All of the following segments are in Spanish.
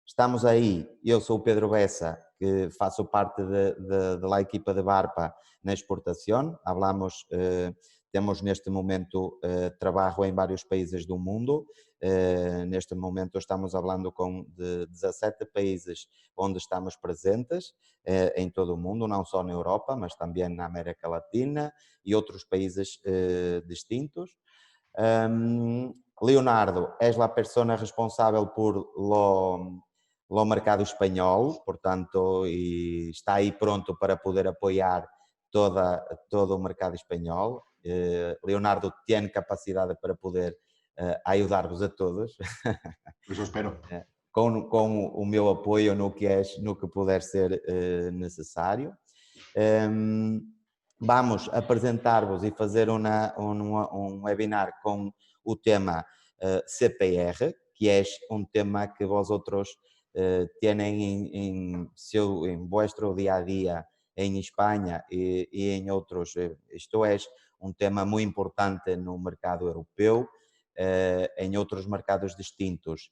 estamos aí, eu sou o Pedro Bessa, que faço parte de la equipa de Barpa na exportação. Temos neste momento trabalho em vários países do mundo. Neste momento estamos falando de 17 países onde estamos presentes em todo o mundo, não só na Europa, mas também na América Latina e outros países distintos. Leonardo, és a pessoa responsável por lo mercado espanhol, portanto, e está aí pronto para poder apoiar todo o mercado espanhol. Leonardo tem capacidade para poder ajudar-vos a todos. Eso espero. Com o meu apoio no que puder ser necessário. Vamos apresentar-vos e fazer um webinar com o tema CPR, que é um tema que vosotros têm em vuestro dia a dia em Espanha e em outros. Isto é um tema muito importante no mercado europeu, em outros mercados distintos.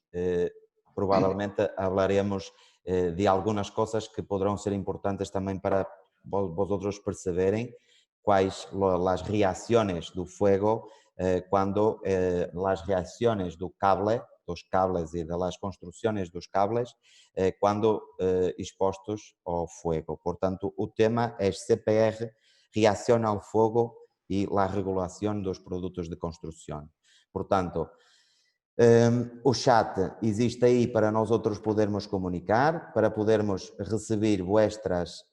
Provavelmente hablaremos de algumas coisas que poderão ser importantes também para vosotros perceberem quais as reações do fuego quando as reações dos cables e das construções dos cables quando expostos ao fuego. Portanto, o tema é CPR, reação ao fogo e a regulação dos produtos de construção. Portanto, o chat existe aí para nós outros podermos comunicar, para podermos receber vuestras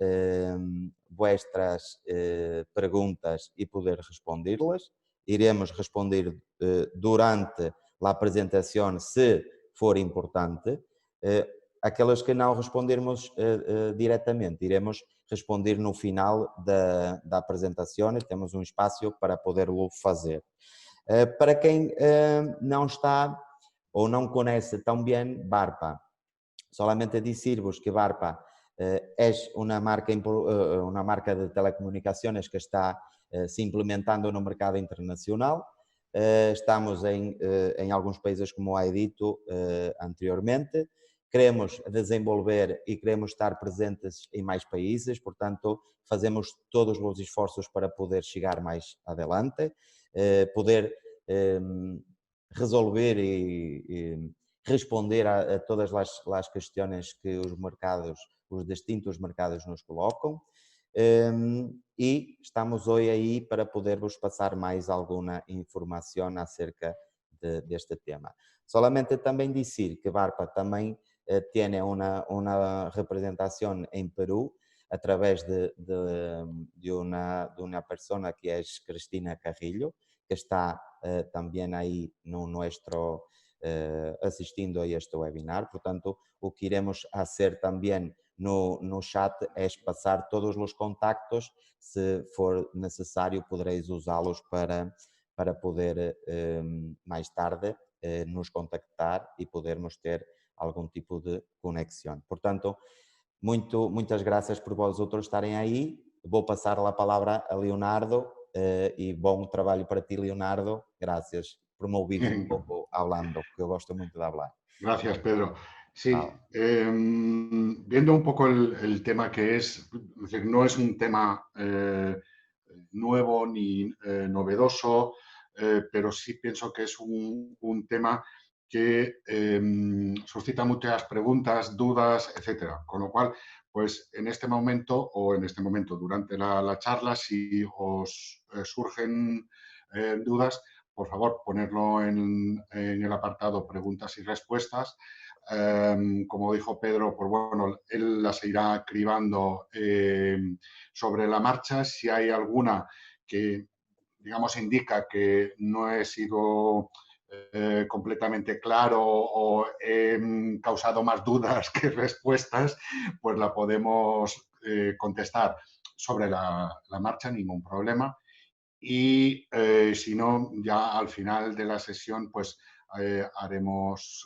perguntas e poder responder-las. Iremos responder durante a apresentação, se for importante. Aquelas que não respondermos diretamente, iremos responder no final da apresentação e temos um espaço para poderlo fazer. Para quem não está ou não conhece tão bem Barpa, solamente dizer-vos que Barpa é uma marca de telecomunicações que está se implementando no mercado internacional. Estamos em alguns países, como he dito anteriormente. Queremos desenvolver e queremos estar presentes em mais países, portanto, fazemos todos os esforços para poder chegar mais adelante, poder resolver e responder a todas as questões que os distintos mercados nos colocam. E estamos hoje aí para poder-vos passar mais alguma informação acerca deste tema. Solamente também dizer que Barpa também tem uma representação em Peru a través de uma pessoa que é Cristina Carrillo, que está também aí no nuestro asistindo a este webinar. Portanto, o que iremos fazer também no chat é passar todos os contactos. Se for necessário, podereis usá-los para poder mais tarde nos contactar e podermos ter algum tipo de conexão. Portanto, muitas graças por vós outros estarem aí. Vou passar a palavra a Leonardo e bom trabalho para ti, Leonardo. Gracias por me ouvir un pouco hablando, que eu gosto muito de hablar. Gracias, Pedro. Sí, Vale. viendo un poco el tema que es decir, no es un tema nuevo ni novedoso, pero sí pienso que es un tema que suscita muchas preguntas, dudas, etcétera. Con lo cual, pues en este momento durante la charla, si os surgen dudas, por favor, ponerlo en el apartado preguntas y respuestas. Como dijo Pedro, pues bueno, él las irá cribando sobre la marcha. Si hay alguna que, digamos, indica que no he sido completamente claro o he causado más dudas que respuestas, pues la podemos contestar sobre la marcha, ningún problema. Y si no, ya al final de la sesión, pues haremos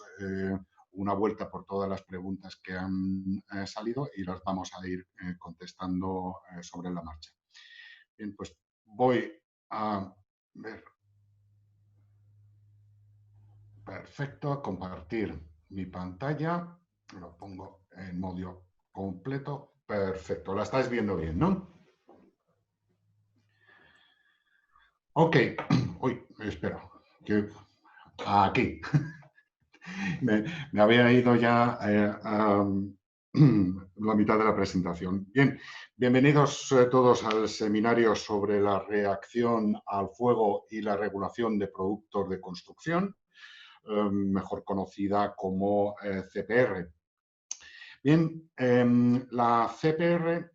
una vuelta por todas las preguntas que han salido y las vamos a ir contestando sobre la marcha. Bien, pues voy a ver. Perfecto, a compartir mi pantalla. Lo pongo en modo completo. Perfecto, la estáis viendo bien, ¿no? Ok. Uy, espera. Aquí. Me había ido ya a la mitad de la presentación. Bien, bienvenidos todos al seminario sobre la reacción al fuego y la regulación de productos de construcción, mejor conocida como CPR. Bien, la CPR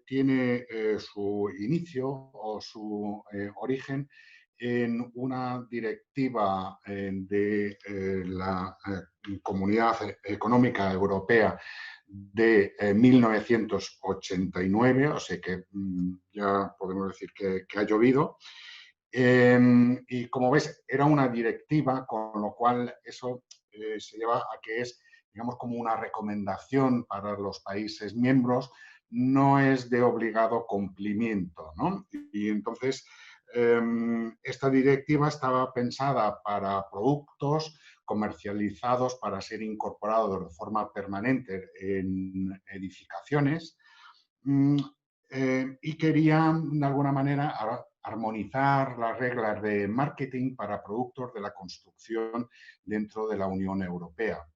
tiene su inicio o su origen en una directiva de la Comunidad Económica Europea de 1989, o sea que ya podemos decir que ha llovido. Y como ves, era una directiva, con lo cual eso se lleva a que es, digamos, como una recomendación para los países miembros, no es de obligado cumplimiento, ¿no? Y entonces, esta directiva estaba pensada para productos comercializados para ser incorporados de forma permanente en edificaciones, y querían, de alguna manera, armonizar las reglas de marketing para productos de la construcción dentro de la Unión Europea,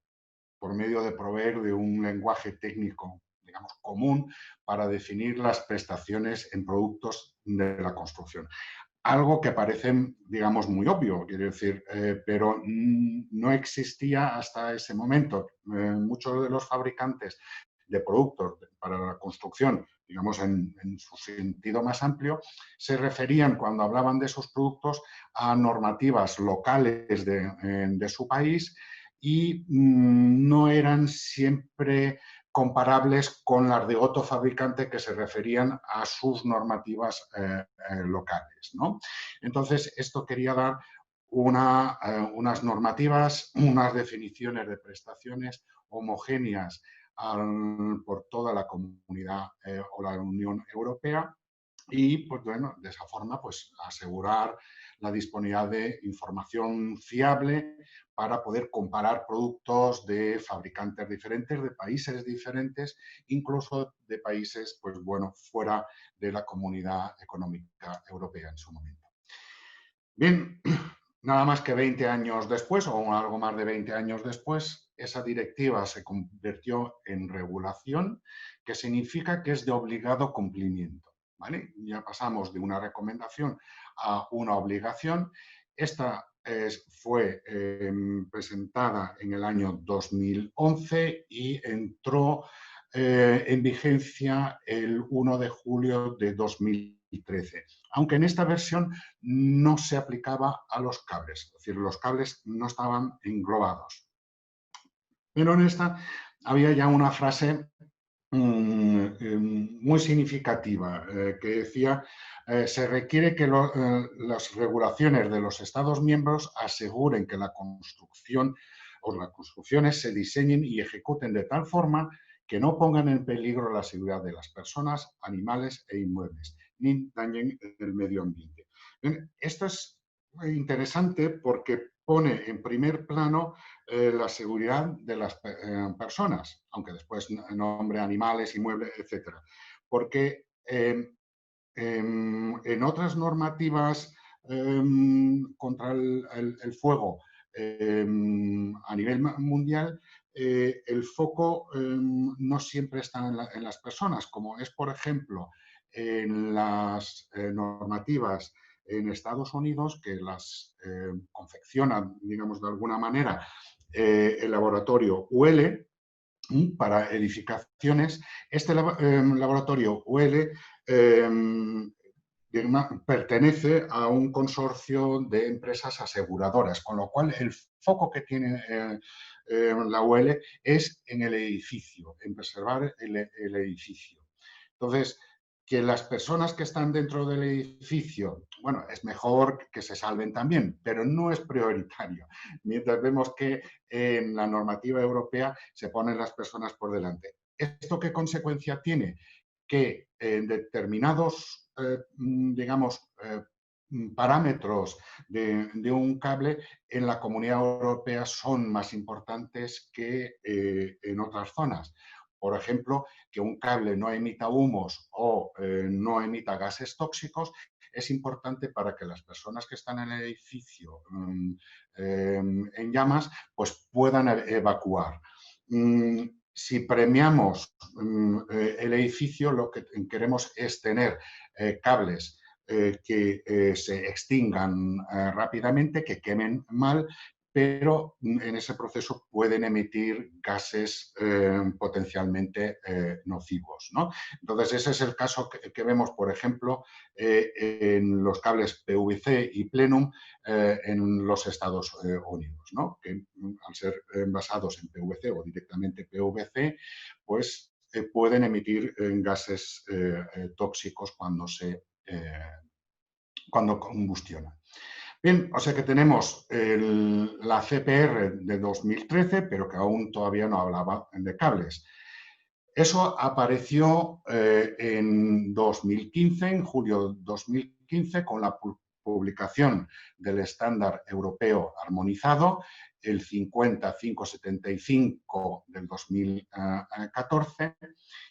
por medio de proveer de un lenguaje técnico, digamos, común para definir las prestaciones en productos de la construcción. Algo que parece, digamos, muy obvio, quiero decir, pero no existía hasta ese momento. Muchos de los fabricantes de productos para la construcción, digamos, en su sentido más amplio, se referían, cuando hablaban de esos productos, a normativas locales de su país y no eran siempre comparables con las de otro fabricante que se referían a sus normativas locales, ¿no? Entonces, esto quería dar unas normativas, unas definiciones de prestaciones homogéneas por toda la comunidad o la Unión Europea y, pues bueno, de esa forma, pues asegurar la disponibilidad de información fiable para poder comparar productos de fabricantes diferentes, de países diferentes, incluso de países, pues bueno, fuera de la Comunidad Económica Europea en su momento. Bien, nada más que 20 años después, o algo más de 20 años después, esa directiva se convirtió en regulación, que significa que es de obligado cumplimiento. ¿Vale? Ya pasamos de una recomendación a una obligación. Esta fue presentada en el año 2011 y entró en vigencia el 1 de julio de 2013, aunque en esta versión no se aplicaba a los cables, es decir, los cables no estaban englobados. Pero en esta había ya una frase muy significativa que decía se requiere que las regulaciones de los Estados miembros aseguren que la construcción o las construcciones se diseñen y ejecuten de tal forma que no pongan en peligro la seguridad de las personas, animales e inmuebles, ni dañen el medio ambiente. Esto es interesante porque pone en primer plano la seguridad de las personas, aunque después nombre animales, inmuebles, etcétera. Porque en otras normativas contra el fuego a nivel mundial, el foco no siempre está en las personas, como es, por ejemplo, en las normativas en Estados Unidos, que las confeccionan, digamos, de alguna manera, el laboratorio UL para edificaciones. Este laboratorio UL pertenece a un consorcio de empresas aseguradoras, con lo cual el foco que tiene la UL es en el edificio, en preservar el edificio. Entonces, que las personas que están dentro del edificio, bueno, es mejor que se salven también, pero no es prioritario. Mientras vemos que en la normativa europea se ponen las personas por delante. ¿Esto qué consecuencia tiene? Que en determinados, digamos, parámetros de un cable en la Comunidad Europea son más importantes que en otras zonas. Por ejemplo, que un cable no emita humos o no emita gases tóxicos es importante para que las personas que están en el edificio en llamas pues puedan evacuar. Si premiamos el edificio, lo que queremos es tener cables que se extingan rápidamente, que quemen mal, pero en ese proceso pueden emitir gases potencialmente nocivos, ¿no? Entonces, ese es el caso que vemos, por ejemplo, en los cables PVC y Plenum en los Estados Unidos, ¿no? Que al ser basados en PVC o directamente PVC, pues pueden emitir gases tóxicos cuando combustiona. Bien, o sea que tenemos la CPR de 2013, pero que aún todavía no hablaba de cables. Eso apareció en 2015, en julio de 2015, con la publicación del estándar europeo armonizado, el 50575 del 2014,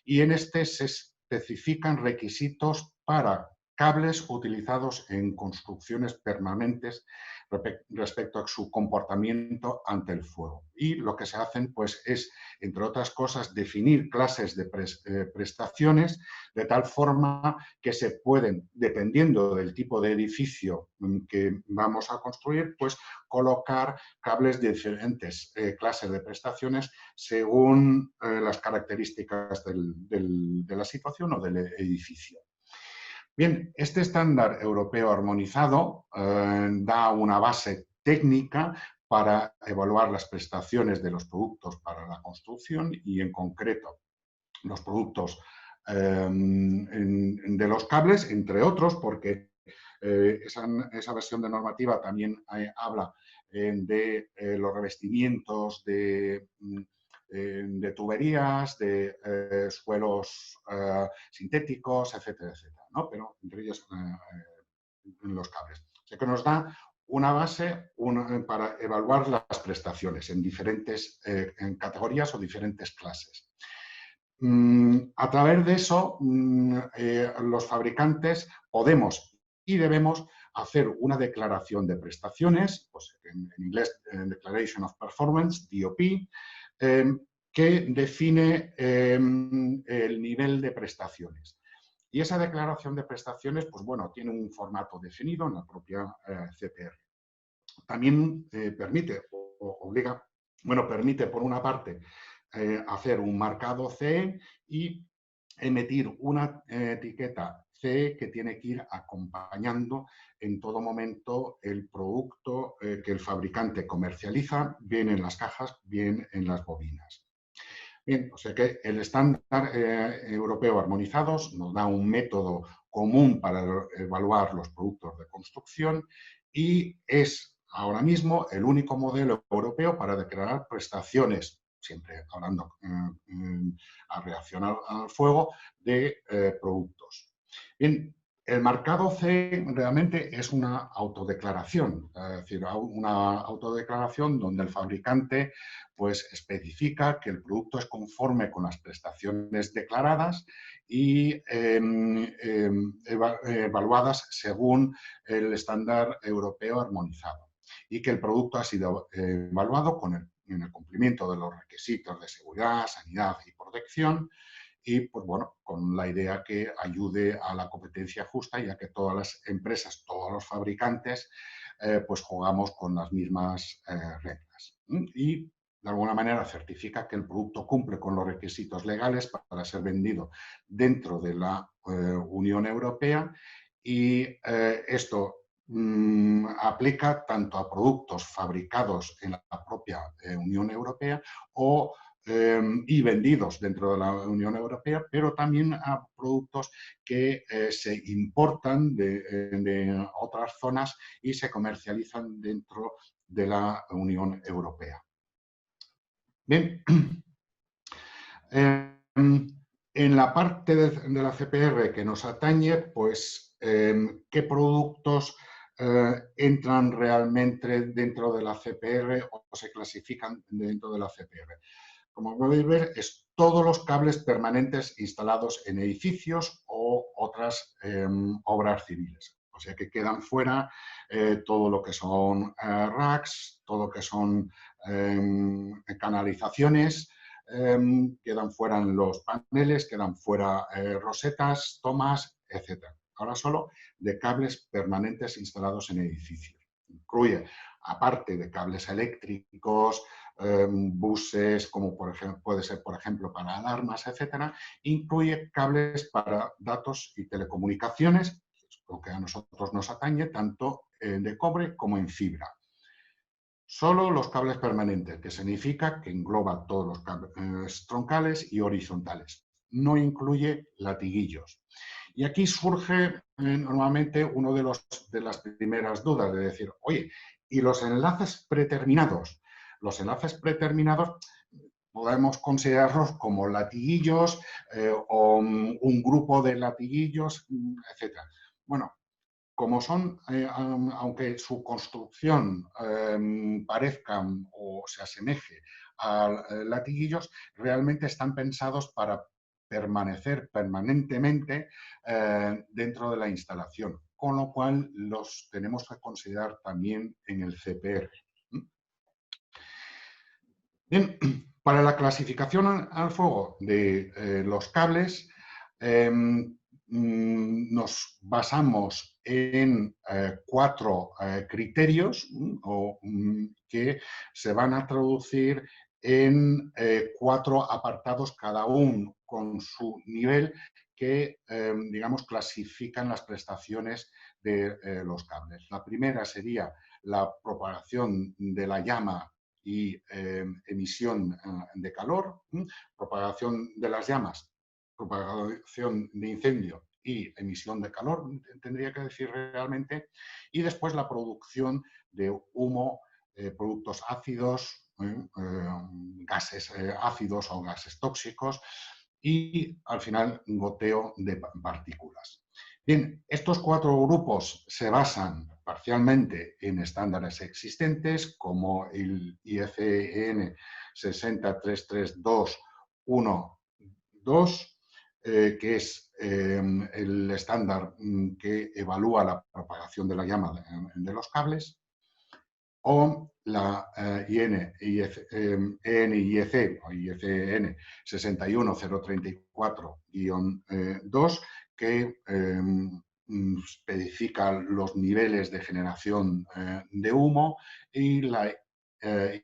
y en este se especifican requisitos para cables utilizados en construcciones permanentes respecto a su comportamiento ante el fuego. Y lo que se hacen pues, es, entre otras cosas, definir clases de prestaciones de tal forma que se pueden, dependiendo del tipo de edificio que vamos a construir, pues colocar cables de diferentes clases de prestaciones según las características de la situación o del edificio. Bien, este estándar europeo armonizado da una base técnica para evaluar las prestaciones de los productos para la construcción y, en concreto, los productos de los cables, entre otros, porque esa versión de normativa también habla de los revestimientos de tuberías, de suelos sintéticos, etcétera, etcétera, ¿no? Pero entre ellos los cables. O sea que nos da una base para evaluar las prestaciones en diferentes en categorías o diferentes clases. A través de eso, los fabricantes podemos y debemos hacer una declaración de prestaciones, pues en inglés Declaration of Performance, DOP, que define el nivel de prestaciones. Y esa declaración de prestaciones, pues bueno, tiene un formato definido en la propia CPR. También permite o obliga, bueno, permite por una parte hacer un marcado CE y emitir una etiqueta CE que tiene que ir acompañando en todo momento el producto que el fabricante comercializa, bien en las cajas, bien en las bobinas. Bien, o sea que el estándar europeo armonizados nos da un método común para evaluar los productos de construcción y es ahora mismo el único modelo europeo para declarar prestaciones, siempre hablando a reacción al fuego, de productos. Bien, el marcado C realmente es una autodeclaración, es decir, una autodeclaración donde el fabricante pues, especifica que el producto es conforme con las prestaciones declaradas y evaluadas según el estándar europeo armonizado y que el producto ha sido evaluado en el cumplimiento de los requisitos de seguridad, sanidad y protección y, pues bueno, con la idea que ayude a la competencia justa, ya que todas las empresas, todos los fabricantes, pues jugamos con las mismas reglas. Y, de alguna manera, certifica que el producto cumple con los requisitos legales para ser vendido dentro de la Unión Europea y esto aplica tanto a productos fabricados en la propia Unión Europea y vendidos dentro de la Unión Europea, pero también a productos que se importan de otras zonas y se comercializan dentro de la Unión Europea. Bien, en la parte de la CPR que nos atañe, pues qué productos entran realmente dentro de la CPR o se clasifican dentro de la CPR. Como podéis ver, es todos los cables permanentes instalados en edificios o otras obras civiles. O sea que quedan fuera todo lo que son racks, todo lo que son canalizaciones, quedan fuera los paneles, quedan fuera rosetas, tomas, etc. Ahora solo de cables permanentes instalados en edificios. Incluye, aparte de cables eléctricos, buses, como por ejemplo, puede ser, por ejemplo, para alarmas, etcétera, incluye cables para datos y telecomunicaciones, lo que a nosotros nos atañe, tanto de cobre como en fibra. Solo los cables permanentes, que significa que engloba todos los cables troncales y horizontales. No incluye latiguillos. Y aquí surge normalmente uno de las primeras dudas, de decir, oye, ¿y los enlaces preterminados? Los enlaces preterminados podemos considerarlos como latiguillos o un grupo de latiguillos, etc. Bueno, como son, aunque su construcción parezca o se asemeje a latiguillos, realmente están pensados para permanecer permanentemente dentro de la instalación, con lo cual los tenemos que considerar también en el CPR. Bien, para la clasificación al fuego de los cables, nos basamos en 4 criterios que se van a traducir en 4 apartados, cada uno con su nivel, que, digamos, clasifican las prestaciones de los cables. La primera sería la propagación de la llama y emisión de calor, propagación de las llamas, propagación de incendio y emisión de calor, tendría que decir realmente, y después la producción de humo, productos ácidos, gases ácidos o gases tóxicos y al final goteo de partículas. Bien, estos 4 grupos se basan parcialmente en estándares existentes como el IEC 6033212, que es el estándar que evalúa la propagación de la llama de los cables, o la ENIEC o IECN 61034-2, que especifica los niveles de generación de humo, y la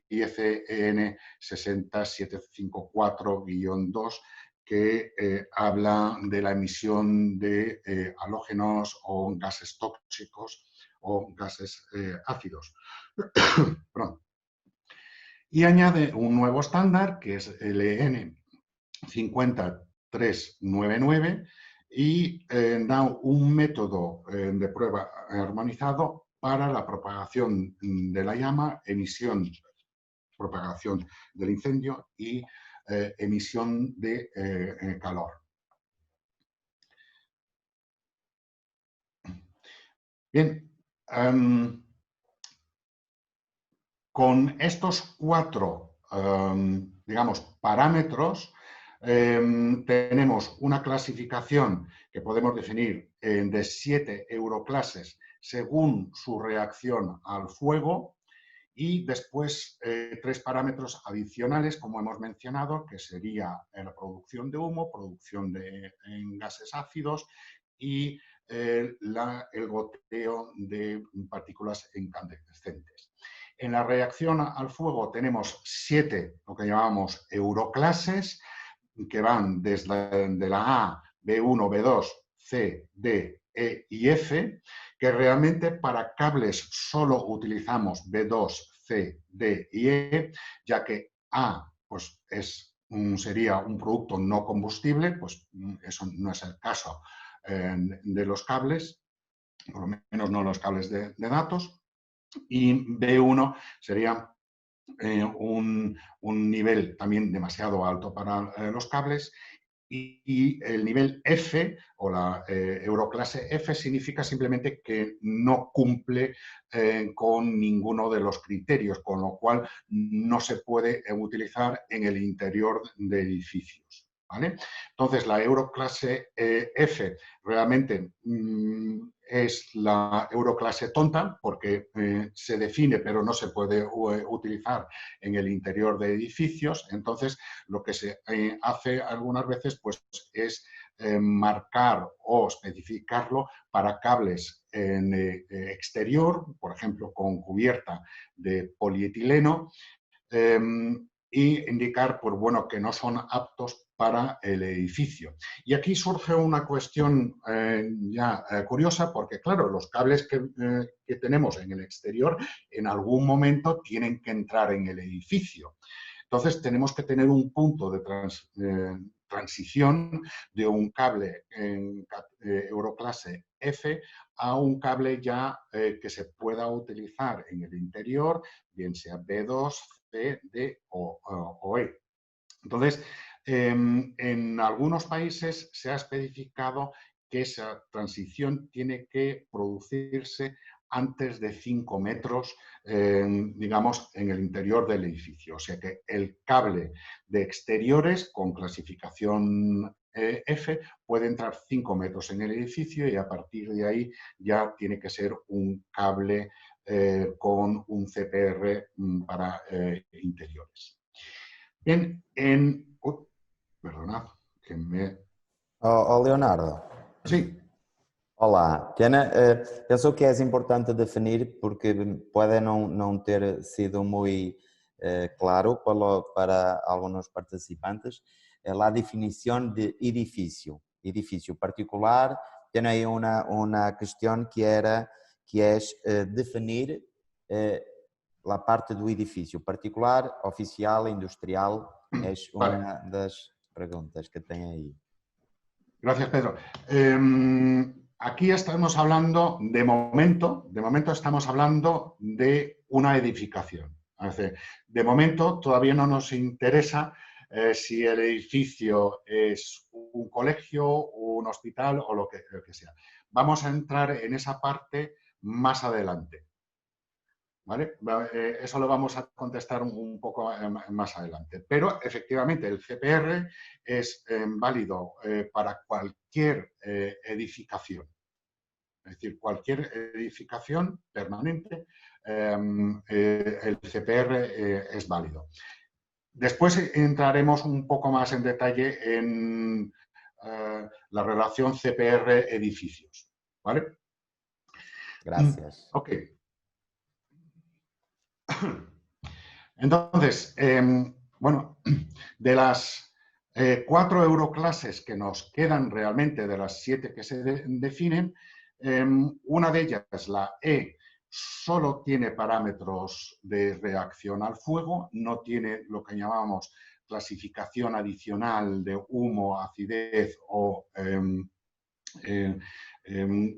IECN 60754-2, que habla de la emisión de halógenos o gases tóxicos o gases ácidos. Y añade un nuevo estándar, que es el EN 50399, y da un método de prueba armonizado para la propagación de la llama, emisión, propagación del incendio y emisión de calor. Bien, con estos 4, digamos, parámetros, tenemos una clasificación que podemos definir de 7 euroclases según su reacción al fuego, y después 3 parámetros adicionales, como hemos mencionado, que sería la producción de humo, producción de gases ácidos y el goteo de partículas incandescentes. En la reacción al fuego tenemos 7, lo que llamamos euroclases, que van desde la A, B1, B2, C, D, E y F, que realmente para cables solo utilizamos B2, C, D y E, ya que A pues sería un producto no combustible, pues eso no es el caso de los cables, por lo menos no los cables de datos, y B1 sería un nivel también demasiado alto para los cables, y el nivel F o la Euroclase F significa simplemente que no cumple con ninguno de los criterios, con lo cual no se puede utilizar en el interior de edificios. ¿Vale? Entonces, la Euroclase F realmente es la Euroclase tonta porque se define pero no se puede utilizar en el interior de edificios. Entonces, lo que se hace algunas veces pues, es marcar o especificarlo para cables en exterior, por ejemplo, con cubierta de polietileno, y indicar pues, bueno, que no son aptos para el edificio. Y aquí surge una cuestión curiosa, porque claro, los cables que tenemos en el exterior en algún momento tienen que entrar en el edificio. Entonces tenemos que tener un punto de transición de un cable en Euroclase F a un cable ya que se pueda utilizar en el interior, bien sea B2, C, D o E. Entonces, en algunos países se ha especificado que esa transición tiene que producirse antes de 5 metros, digamos, en el interior del edificio. O sea que el cable de exteriores con clasificación F puede entrar 5 metros en el edificio y a partir de ahí ya tiene que ser un cable con un CPR para interiores. Bien, perdonad, que me... Leonardo. Sí. Olá, Tiana, penso que é importante definir, porque pode não ter sido muito claro para alguns participantes, a definição de edifício. Edifício particular, tem aí uma questão que é definir a parte do edifício particular, oficial, industrial, é uma das perguntas que tem aí. Gracias, Pedro. Aquí estamos hablando, de momento estamos hablando de una edificación. Es decir, de momento todavía no nos interesa si el edificio es un colegio, un hospital o lo que sea. Vamos a entrar en esa parte más adelante. ¿Vale? Eso lo vamos a contestar un poco más adelante. Pero efectivamente el CPR es válido para cualquier edificación. Es decir, cualquier edificación permanente, el CPR es válido. Después entraremos un poco más en detalle en la relación CPR-edificios. ¿Vale? Gracias. Ok. Entonces, bueno, de las 4 euroclases que nos quedan realmente, de las 7 que se definen, una de ellas, la E, solo tiene parámetros de reacción al fuego, no tiene lo que llamamos clasificación adicional de humo, acidez o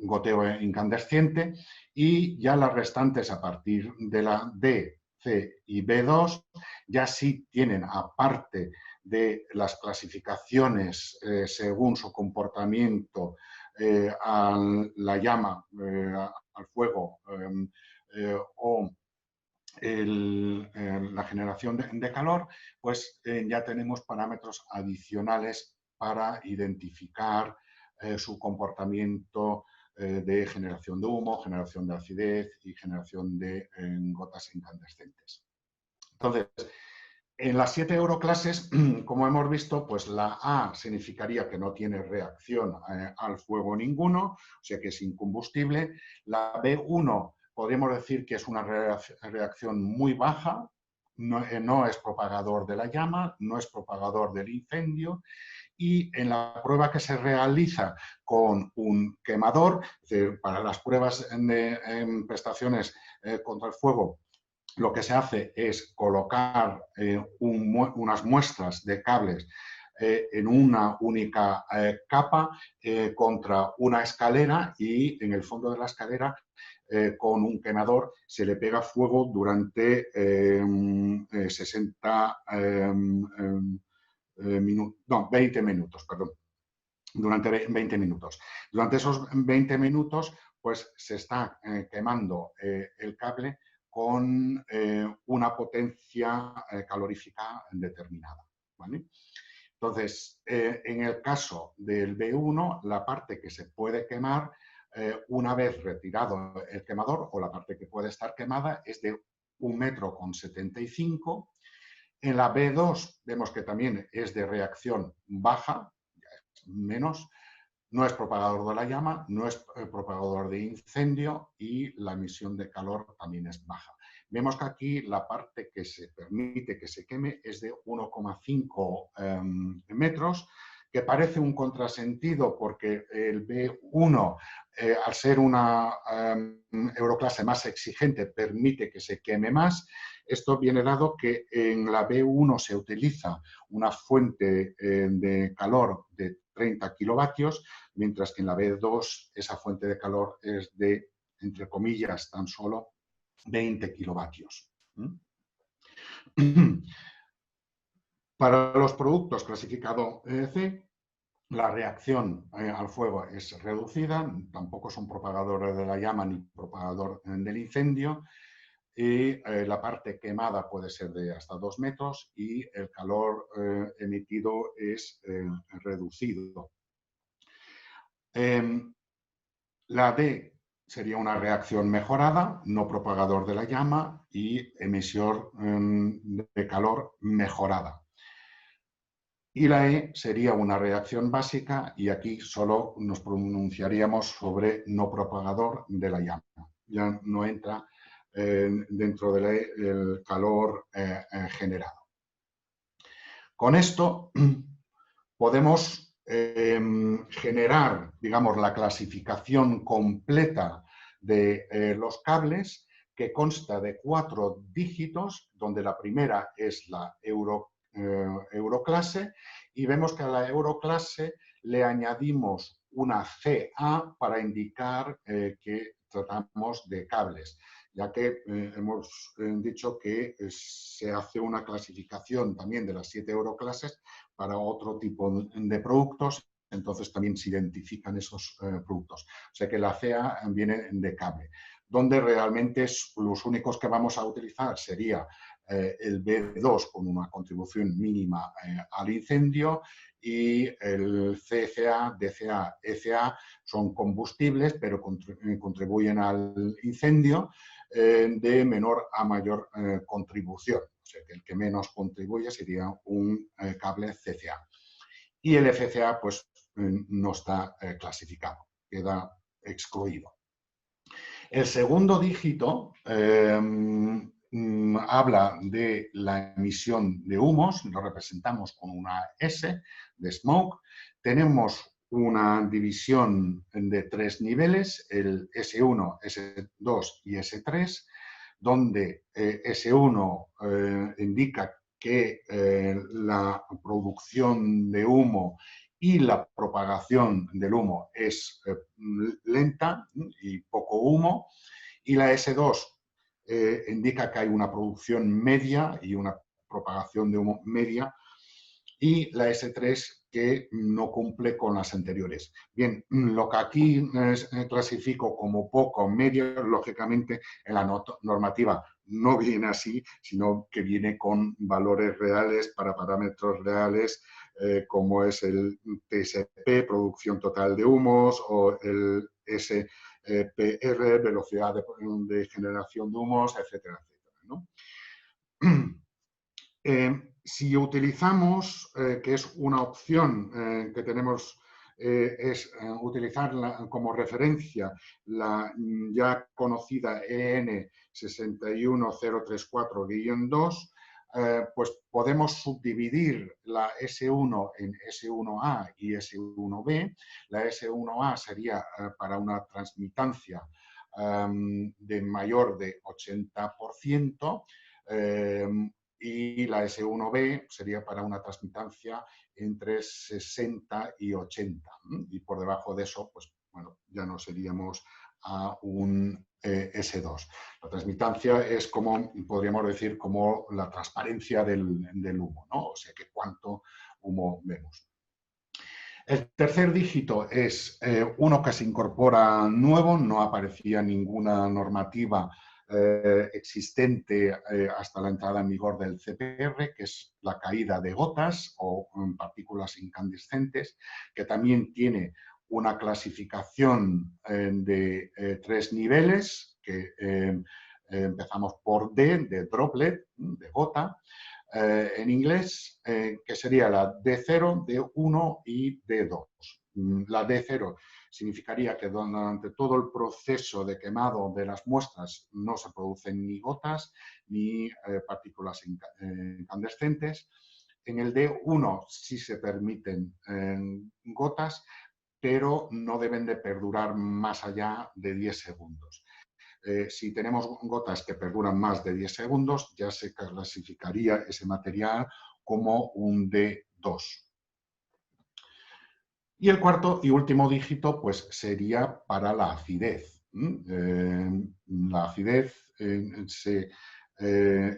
goteo incandescente, y ya las restantes a partir de la D, C y B2 ya sí tienen, aparte de las clasificaciones según su comportamiento a la llama, al fuego o la generación de calor, pues ya tenemos parámetros adicionales para identificar su comportamiento de generación de humo, generación de acidez y generación de gotas incandescentes. Entonces, en las 7 euroclases, como hemos visto, pues la A significaría que no tiene reacción al fuego ninguno, o sea que es incombustible. La B1 podríamos decir que es una reacción muy baja, no es propagador de la llama, no es propagador del incendio. Y en la prueba que se realiza con un quemador, es decir, para las pruebas en prestaciones contra el fuego, lo que se hace es colocar unas muestras de cables en una única capa contra una escalera, y en el fondo de la escalera con un quemador se le pega fuego durante 60 20 minutos, perdón. Durante 20 minutos. Durante esos 20 minutos, pues se está quemando el cable con una potencia calorífica determinada, ¿vale? Entonces, en el caso del B1, la parte que se puede quemar una vez retirado el quemador, o la parte que puede estar quemada, es de 1,75 m. En la B2 vemos que también es de reacción baja, menos, no es propagador de la llama, no es propagador de incendio y la emisión de calor también es baja. Vemos que aquí la parte que se permite que se queme es de 1,5 metros, que parece un contrasentido porque el B1, al ser una euroclase más exigente, permite que se queme más. Esto viene dado que en la B1 se utiliza una fuente de calor de 30 kilovatios, mientras que en la B2 esa fuente de calor es de, entre comillas, tan solo 20 kilovatios. Para los productos clasificados C, la reacción al fuego es reducida, tampoco son propagadores de la llama ni propagador del incendio, y la parte quemada puede ser de hasta 2 metros y el calor emitido es reducido. La D sería una reacción mejorada, no propagador de la llama y emisor de calor mejorada. Y la E sería una reacción básica y aquí solo nos pronunciaríamos sobre no propagador de la llama. Ya no entra dentro del calor generado. Con esto podemos generar, digamos, la clasificación completa de los cables, que consta de 4 dígitos, donde la primera es la euroclase, y vemos que a la euroclase le añadimos una CA para indicar que tratamos de cables, ya que hemos dicho que se hace una clasificación también de las 7 euroclases para otro tipo de productos, entonces también se identifican esos productos. O sea que la CA viene de cable, donde realmente los únicos que vamos a utilizar sería el B2 con una contribución mínima al incendio, y el CCA, DCA, ECA son combustibles, pero contribuyen al incendio de menor a mayor contribución. O sea que el que menos contribuye sería un cable CCA. Y el FCA pues no está clasificado, queda excluido. El segundo dígito habla de la emisión de humos, lo representamos con una S de smoke. Tenemos una división de 3 niveles, el S1, S2 y S3, donde S1 indica que la producción de humo y la propagación del humo es lenta y poco humo, y la S2 indica que hay una producción media y una propagación de humo media, y la S3 que no cumple con las anteriores. Bien, lo que aquí clasifico como poco o medio, lógicamente en la normativa no viene así, sino que viene con valores reales para parámetros reales, como es el TSP, producción total de humos, o el SPR, velocidad de generación de humos, etcétera, etcétera, ¿no? Si utilizamos, que es una opción que tenemos, es utilizar como referencia la ya conocida EN 61034-2, pues podemos subdividir la S1 en S1A y S1B. La S1A sería para una transmitancia de mayor de 80%, y la S1B sería para una transmitancia entre 60 y 80. Y por debajo de eso, pues bueno, ya nos iríamos a un S2. La transmitancia es como, podríamos decir, como la transparencia del humo, ¿no? O sea, que cuánto como vemos. El tercer dígito es uno que se incorpora nuevo, no aparecía ninguna normativa existente hasta la entrada en vigor del CPR, que es la caída de gotas o partículas incandescentes, que también tiene una clasificación de 3 niveles, que empezamos por D, de droplet, de gota, en inglés, que sería la D0, D1 y D2. La D0 significaría que durante todo el proceso de quemado de las muestras no se producen ni gotas ni partículas incandescentes. En el D1 sí se permiten gotas, pero no deben de perdurar más allá de 10 segundos. Si tenemos gotas que perduran más de 10 segundos, ya se clasificaría ese material como un D2. Y el cuarto y último dígito pues, sería para la acidez. La acidez se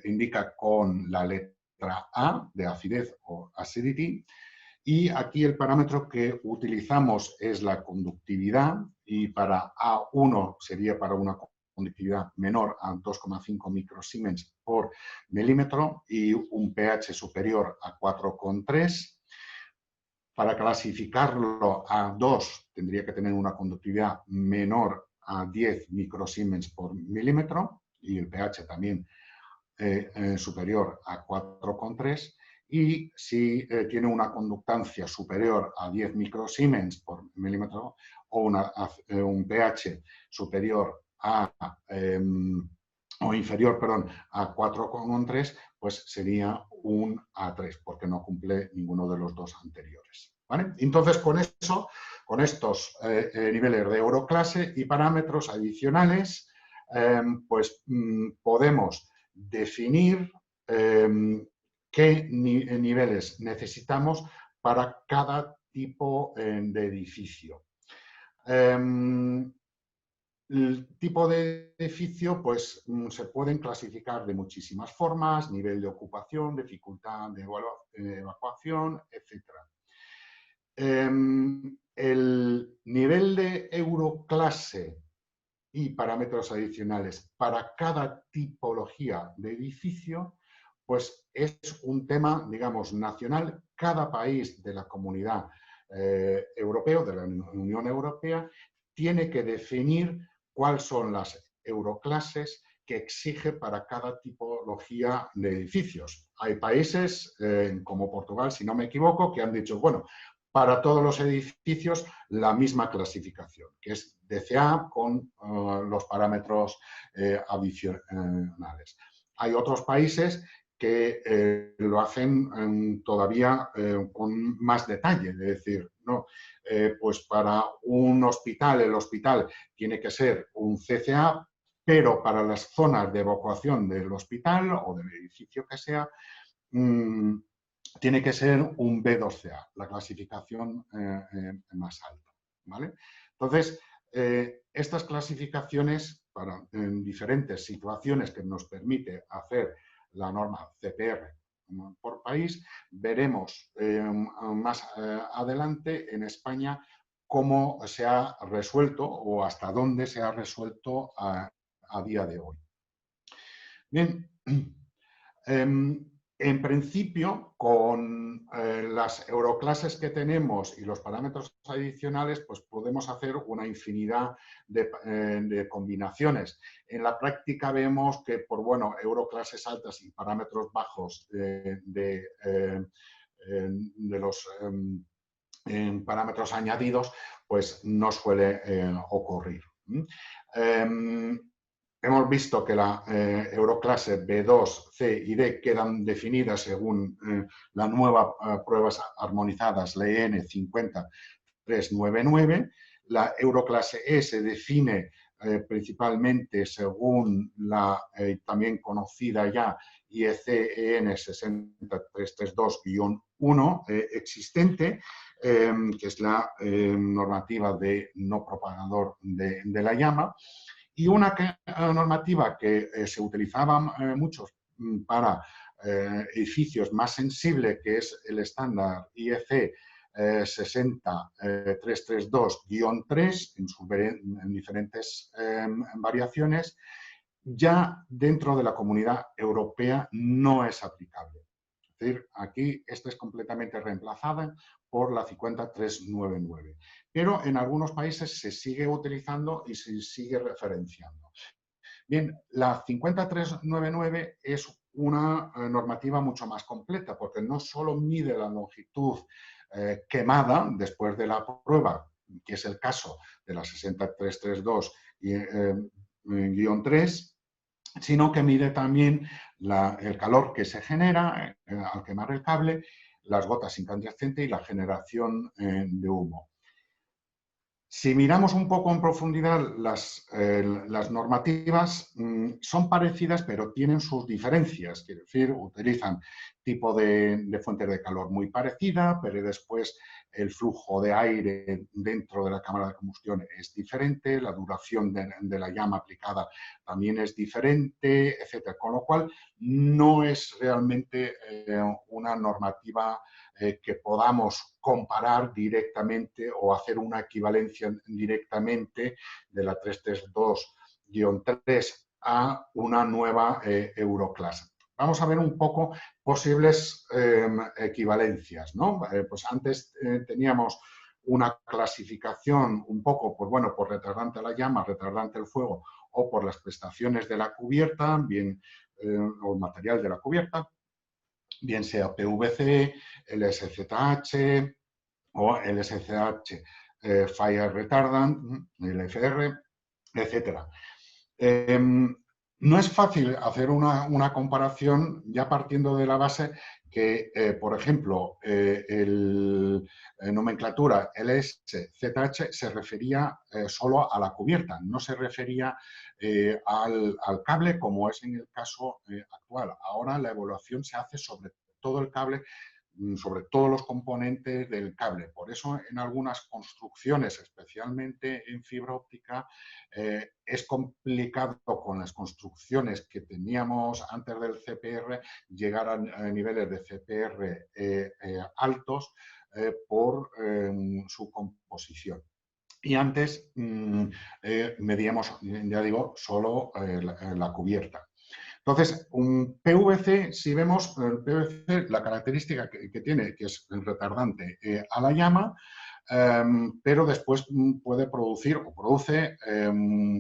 indica con la letra A de acidez o acidity. Y aquí el parámetro que utilizamos es la conductividad, y para A1 sería para una conductividad menor a 2,5 microsiemens por milímetro y un pH superior a 4,3. Para clasificarlo a 2 tendría que tener una conductividad menor a 10 microsiemens por milímetro y el pH también superior a 4,3. Y si tiene una conductancia superior a 10 microsiemens por milímetro o un pH superior a o inferior, perdón, a 4,3, pues sería un A3, porque no cumple ninguno de los dos anteriores. ¿Vale? Entonces, con eso, con estos niveles de Euroclase y parámetros adicionales, pues podemos definir qué niveles necesitamos para cada tipo de edificio. El tipo de edificio pues, se pueden clasificar de muchísimas formas: nivel de ocupación, dificultad de evacuación, etc. El nivel de Euroclase y parámetros adicionales para cada tipología de edificio, pues es un tema, digamos, nacional. Cada país de la comunidad europea, de la Unión Europea, tiene que definir cuáles son las euroclases que exige para cada tipología de edificios. Hay países, como Portugal, si no me equivoco, que han dicho, bueno, para todos los edificios la misma clasificación, que es DCA con los parámetros adicionales. Hay otros países que lo hacen todavía con más detalle, es decir, no, pues para un hospital, el hospital tiene que ser un CCA, pero para las zonas de evacuación del hospital o del edificio que sea, tiene que ser un B2CA, la clasificación más alta. ¿Vale? Entonces, estas clasificaciones para diferentes situaciones que nos permite hacer la norma CPR por país, veremos más adelante en España cómo se ha resuelto o hasta dónde se ha resuelto a día de hoy. Bien, en principio, con las euroclases que tenemos y los parámetros adicionales, pues podemos hacer una infinidad de combinaciones. En la práctica vemos que por, bueno, euroclases altas y parámetros bajos de los parámetros añadidos, pues no suele ocurrir. Hemos visto que la euroclase B2, C y D quedan definidas según la nueva pruebas armonizadas, la EN 50399. La euroclase E se define principalmente según la también conocida ya IEC EN 60332-1 existente, que es la normativa de no propagador de la llama. Y una normativa que se utilizaba mucho para edificios más sensible, que es el estándar IEC 60332-3 en diferentes variaciones, ya dentro de la Comunidad Europea no es aplicable. Es decir, aquí esta es completamente reemplazada por la 50399. Pero en algunos países se sigue utilizando y se sigue referenciando. Bien, la 50399 es una normativa mucho más completa porque no solo mide la longitud quemada después de la prueba, que es el caso de la 60332-3, sino que mide también el calor que se genera al quemar el cable, las gotas incandescentes y la generación de humo. Si miramos un poco en profundidad las normativas, son parecidas, pero tienen sus diferencias. Quiero decir, utilizan tipo de fuentes de calor muy parecida, pero después el flujo de aire dentro de la cámara de combustión es diferente, la duración de la llama aplicada también es diferente, etc. Con lo cual, no es realmente una normativa que podamos comparar directamente o hacer una equivalencia directamente de la 332-3 a una nueva Euroclass. Vamos a ver un poco posibles equivalencias, ¿no? Pues antes teníamos una clasificación un poco, pues bueno, por retardante a la llama, retardante al fuego o por las prestaciones de la cubierta, bien, o el material de la cubierta, bien sea PVC, LSZH o LSZH Fire Retardant, LFR, etc. No es fácil hacer una comparación ya partiendo de la base que, por ejemplo, nomenclatura LSZH se refería solo a la cubierta, no se refería al cable como es en el caso actual. Ahora la evaluación se hace sobre todo el cable, sobre todos los componentes del cable. Por eso en algunas construcciones, especialmente en fibra óptica, es complicado con las construcciones que teníamos antes del CPR llegar a niveles de CPR altos por su composición. Y antes medíamos, ya digo, solo la cubierta. Entonces, un PVC, si vemos, el PVC, la característica que tiene, que es el retardante a la llama, pero después puede producir o produce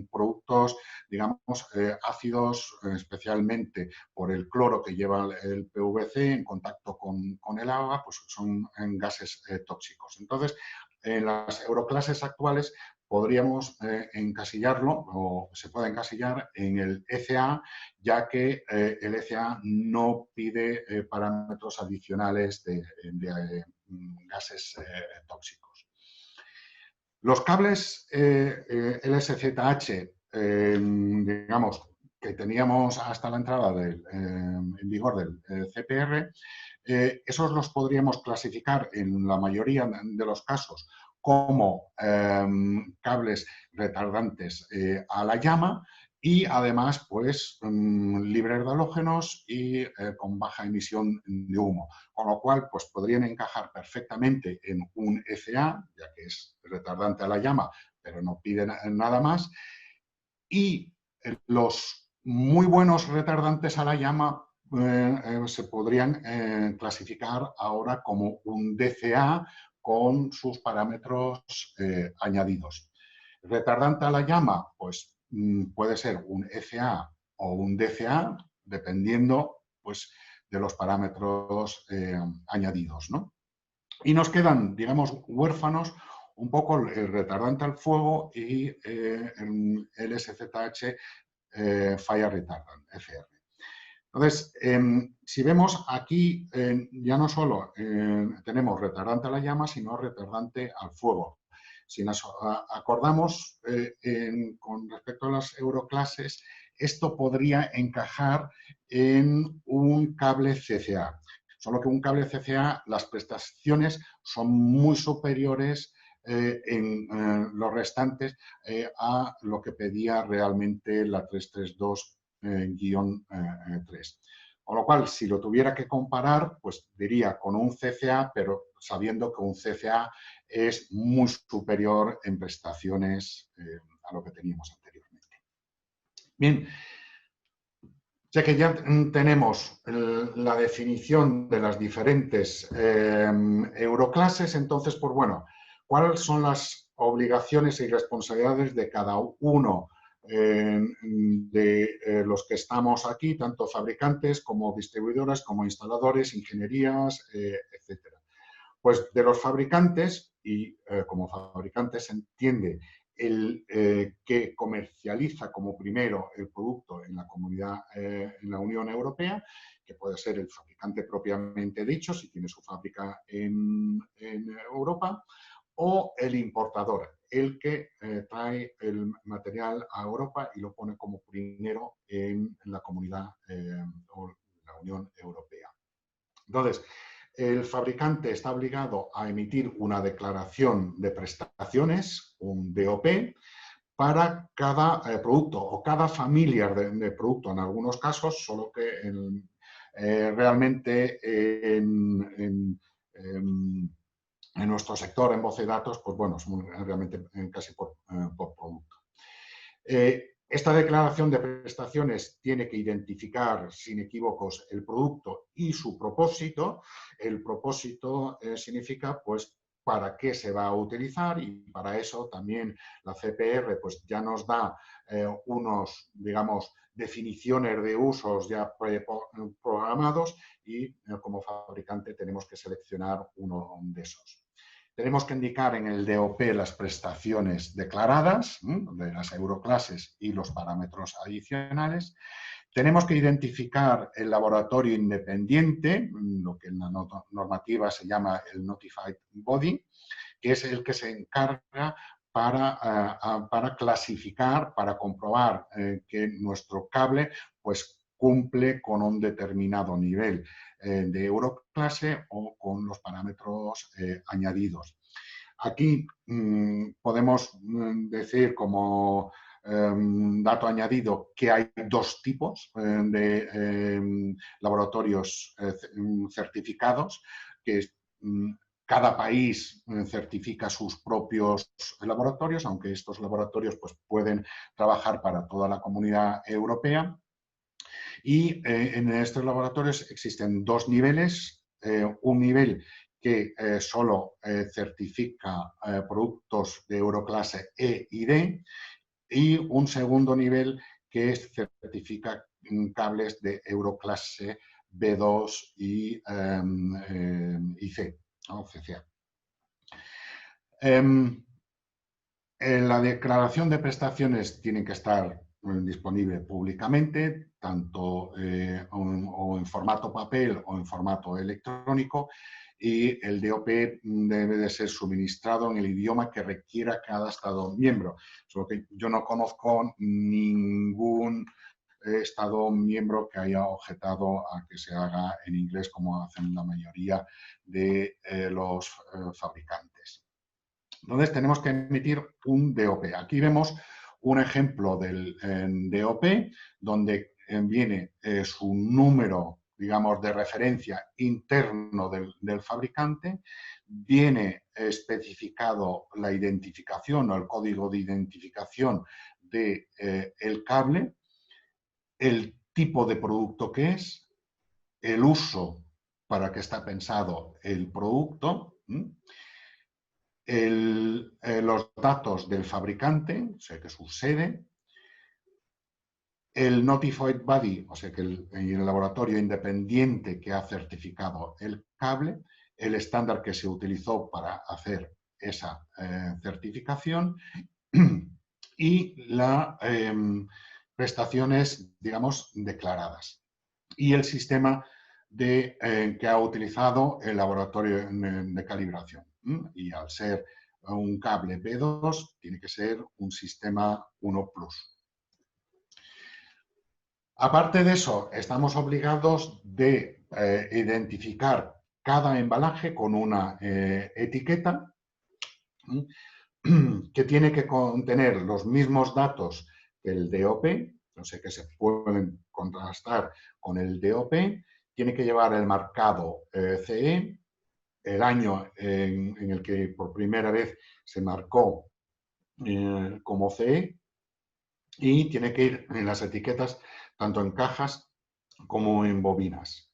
productos, digamos, ácidos, especialmente por el cloro que lleva el PVC en contacto con el agua, pues son gases tóxicos. Entonces, en las euroclases actuales podríamos encasillarlo o se puede encasillar en el ECA, ya que el ECA no pide parámetros adicionales de gases tóxicos. Los cables LSZH, digamos, que teníamos hasta la entrada en vigor del CPR, esos los podríamos clasificar en la mayoría de los casos como cables retardantes a la llama y además pues libres de halógenos y con baja emisión de humo, con lo cual pues podrían encajar perfectamente en un ECA, ya que es retardante a la llama, pero no piden nada más, y los muy buenos retardantes a la llama se podrían clasificar ahora como un DCA con sus parámetros añadidos. Retardante a la llama, pues puede ser un ECA o un DCA, dependiendo pues, de los parámetros añadidos, ¿no? Y nos quedan, digamos, huérfanos un poco el retardante al fuego y el LSZH Fire Retardant, FR. Entonces, si vemos aquí, ya no solo tenemos retardante a la llama, sino retardante al fuego. Si nos acordamos con respecto a las euroclases, esto podría encajar en un cable CCA. Solo que un cable CCA, las prestaciones son muy superiores en los restantes a lo que pedía realmente la 332-3. Con lo cual, si lo tuviera que comparar, pues diría con un CCA, pero sabiendo que un CCA es muy superior en prestaciones a lo que teníamos anteriormente. Bien, ya que ya tenemos la definición de las diferentes euroclases, entonces, pues bueno, ¿cuáles son las obligaciones y responsabilidades de cada uno de los que estamos aquí, tanto fabricantes como distribuidoras, como instaladores, ingenierías, etcétera? Pues de los fabricantes, y como fabricante se entiende el que comercializa como primero el producto en la comunidad, en la Unión Europea, que puede ser el fabricante propiamente dicho, si tiene su fábrica en Europa, o el importador, el que trae el material a Europa y lo pone como primero en la comunidad o la Unión Europea. Entonces, el fabricante está obligado a emitir una declaración de prestaciones, un DOP, para cada producto o cada familia de producto en algunos casos, solo que realmente en nuestro sector, en voz de datos, pues bueno, es realmente casi por producto. Esta declaración de prestaciones tiene que identificar sin equívocos el producto y su propósito. El propósito significa, pues, para qué se va a utilizar, y para eso también la CPR pues, ya nos da unos, digamos, definiciones de usos ya programados y como fabricante tenemos que seleccionar uno de esos. Tenemos que indicar en el DOP las prestaciones declaradas de las euroclases y los parámetros adicionales. Tenemos que identificar el laboratorio independiente, lo que en la normativa se llama el Notified Body, que es el que se encarga para clasificar, para comprobar que nuestro cable pues, cumple con un determinado nivel de euroclase o con los parámetros añadidos. Aquí podemos decir como dato añadido que hay dos tipos de laboratorios certificados, que es cada país certifica sus propios laboratorios, aunque estos laboratorios pues, pueden trabajar para toda la comunidad europea. Y en estos laboratorios existen dos niveles. Un nivel que solo certifica productos de euroclase E y D, y un segundo nivel que certifica cables de euroclase B2 y C, o CCA. La declaración de prestaciones tiene que estar disponible públicamente, tanto o en formato papel o en formato electrónico, y el DOP debe de ser suministrado en el idioma que requiera cada Estado miembro. Solo que yo no conozco ningún Estado miembro que haya objetado a que se haga en inglés, como hacen la mayoría de los fabricantes. Entonces, tenemos que emitir un DOP. Aquí vemos un ejemplo del DOP, donde viene su número, digamos, de referencia interno del fabricante, viene especificado la identificación o el código de identificación del cable, el tipo de producto que es, el uso para que está pensado el producto, los datos del fabricante, o sea que su sede, el Notified Body, o sea que el laboratorio independiente que ha certificado el cable, el estándar que se utilizó para hacer esa certificación y las prestaciones, digamos, declaradas. Y el sistema que ha utilizado el laboratorio de calibración. Y al ser un cable B2, tiene que ser un sistema 1+. Aparte de eso, estamos obligados de identificar cada embalaje con una etiqueta que tiene que contener los mismos datos que el DOP, o sea que se pueden contrastar con el DOP, tiene que llevar el marcado CE, el año en el que por primera vez se marcó como CE, y tiene que ir en las etiquetas tanto en cajas como en bobinas.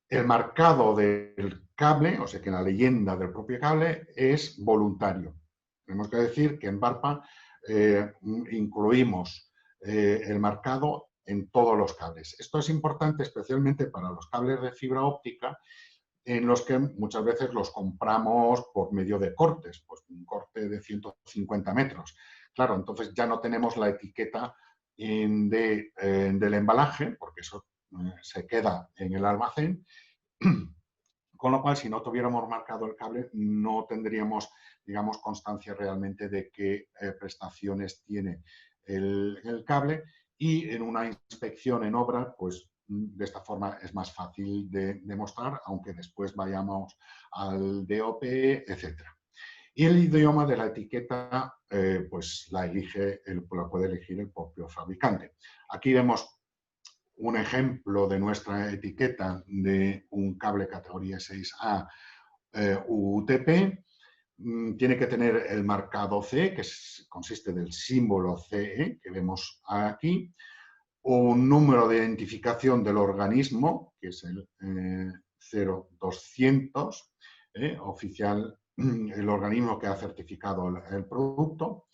El marcado del cable, o sea que la leyenda del propio cable, es voluntario. Tenemos que decir que en Barpa incluimos el marcado en todos los cables. Esto es importante especialmente para los cables de fibra óptica, en los que muchas veces los compramos por medio de cortes, pues un corte de 150 metros. Claro, entonces ya no tenemos la etiqueta del embalaje, porque eso se queda en el almacén, con lo cual si no tuviéramos marcado el cable no tendríamos, digamos, constancia realmente de qué prestaciones tiene el cable, y en una inspección en obra, pues de esta forma es más fácil de demostrar, aunque después vayamos al DOP, etc. Y el idioma de la etiqueta, pues la puede elegir el propio fabricante. Aquí vemos un ejemplo de nuestra etiqueta de un cable categoría 6A UTP. Tiene que tener el marcado C, que consiste del símbolo CE, que vemos aquí, un número de identificación del organismo, que es el 0200, oficial, el organismo que ha certificado el producto,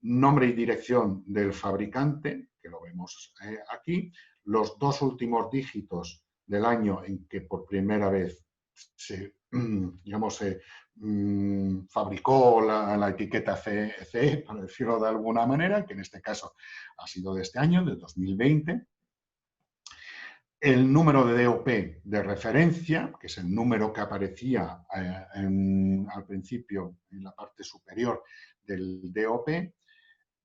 nombre y dirección del fabricante, que lo vemos aquí, los 2 últimos dígitos del año en que por primera vez se, digamos, fabricó la etiqueta CE, para decirlo de alguna manera, que en este caso ha sido de este año, de 2020. El número de DOP de referencia, que es el número que aparecía al principio en la parte superior del DOP,